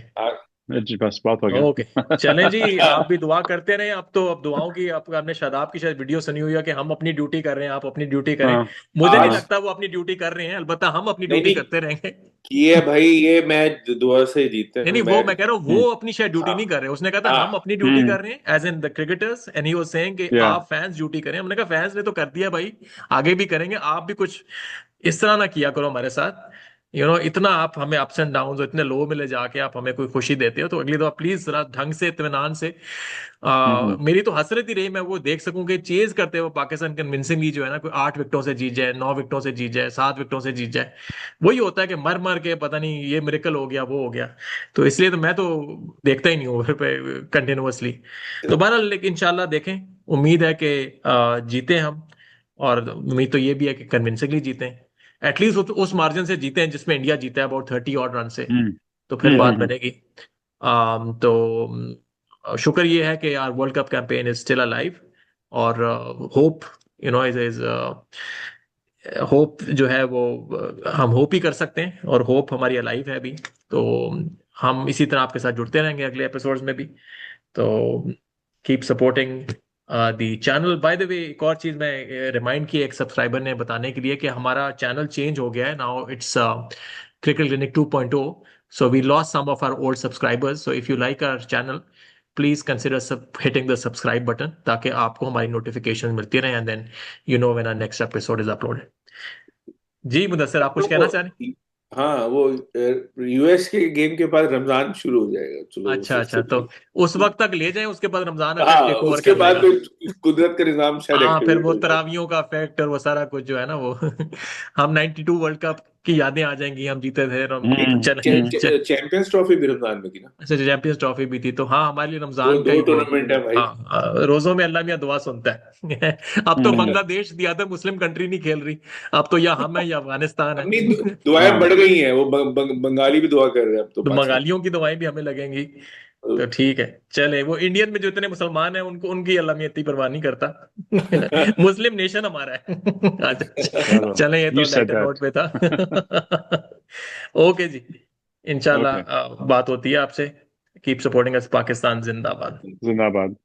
जी बस बात हो ओके, चलें जी, गया. आप भी दुआ करते रहें। अब दुआओं की, आपने शादाब की शायद वीडियो सुनी हुई है कि हम अपनी ड्यूटी कर रहे हैं, आप अपनी ड्यूटी करें। हाँ मुझे नहीं आज लगता वो अपनी ड्यूटी कर रहे हैं, अलबत्ता हम अपनी नहीं ड्यूटी नहीं, करते रहेंगे। ये भाई ये मैच दुआ से जीते नहीं हैं नहीं, वो मैच। मैं कह रहा हूँ हम्म, वो अपनी शायद ड्यूटी हाँ नहीं कर रहे। उसने कहा था हम हाँ अपनी ड्यूटी हम्म, कर रहे हैं, as in the cricketers, and he was saying कि या आप फैंस ड्यूटी करें। हमने कहा फैंस ने तो कर दिया भाई, आगे भी करेंगे, आप भी कुछ इस तरह ना किया करो हमारे साथ। इतना आप हमें अप्स एंड डाउन, इतने लो में ले जाके आप हमें कोई खुशी देते हो, तो अगली दफा प्लीज जरा ढंग से, इत्मीनान से। हम्म, मेरी तो हसरत ही रही मैं वो देख सकूं कि चेज करते हुए पाकिस्तान कन्विंसिंगली जो है ना, कोई 8 विकेटों से जीत जाए, 9 विकेटों से जीत जाए, 7 विकेटों से जीत जाए। वही होता है कि मर मर के पता नहीं ये मिरेकल हो गया, वो हो गया। तो इसलिए तो मैं तो देखता ही नहीं हूँ घर पे कंटिन्यूअसली। तो बहरहाल इंशाल्लाह देखें, उम्मीद है कि जीते हम, और उम्मीद तो ये भी है कि कन्विंसिंगली जीते, एटलीस्ट उस मार्जिन से जीते हैं जिसमें इंडिया जीता है, अबाउट 30 ऑड रन से। हम्म, तो फिर बात हम्म, बनेगी। तो शुक्र ये है कि यार world cup campaign is still alive, और होप इज होप जो है वो हम होप ही कर सकते हैं, और होप हमारी अलाइव है अभी। तो हम इसी तरह आपके साथ जुड़ते रहेंगे अगले एपिसोड्स में भी। तो keep supporting the channel. By the way, एक और चीज मैं रिमाइंड की एक सब्सक्राइबर ने बताने के लिए कि हमारा चैनल चेंज हो गया है, now it's cricket clinic 2.0। So we lost some of our old subscribers, so if you like our channel please consider hitting the subscribe button, ताकि आपको हमारी नोटिफिकेशन मिलती रहे, and then when our next episode is uploaded. जी मुदस्सिर, आप कुछ कहना चाह रहे हैं? हाँ, वो यूएस के गेम के बाद रमजान शुरू हो जाएगा, चलो अच्छा अच्छा, तो उस वक्त तक ले जाएं, उसके बाद रमजान हाँ, इफेक्ट टेक ओवर उसके कर बाद लेगा। तो कुदरत का निजाम शायद हाँ, फिर एक्टिवेट वो हो जाएगा। तरावियों का इफेक्ट और वो सारा कुछ जो है ना वो हम 92 वर्ल्ड कप की यादें आ जाएंगी, हम जीते थे और हम हम्म, चले। चैंपियंस ट्रॉफी भी रमजान में थी ना? अच्छा, चैंपियंस ट्रॉफी भी थी, तो हाँ हमारे लिए दो रमजान का दो ही वो। टूर्नामेंट है भाई। हाँ रोजों में अल्लाह मियां दुआ सुनता है। अब तो हम्म, Bangladesh the other Muslim country नहीं खेल रही, अब तो या हम है या अफगानिस्तान अपनी है। दुआएं बढ़ हाँ गई हैं, वो बंगाली भी दुआ कर रहे हैं अब तो तो पाकिस्तान। बंगालियों की दवाएं भी हमें लगेंगी। तो ठीक है, चले, वो इंडियन में जो इतने मुसलमान हैं उनको, उनकी अल्लाह मियां इतनी परवाह नहीं करता। मुस्लिम नेशन हमारा है। चलो, चले, ये you तो said लाइटर नोट that. पे था। ओके जी, इंशाल्लाह Okay, बात होती है आपसे। कीप सपोर्टिंग अस, पाकिस्तान जिंदाबाद। जिंदाबाद।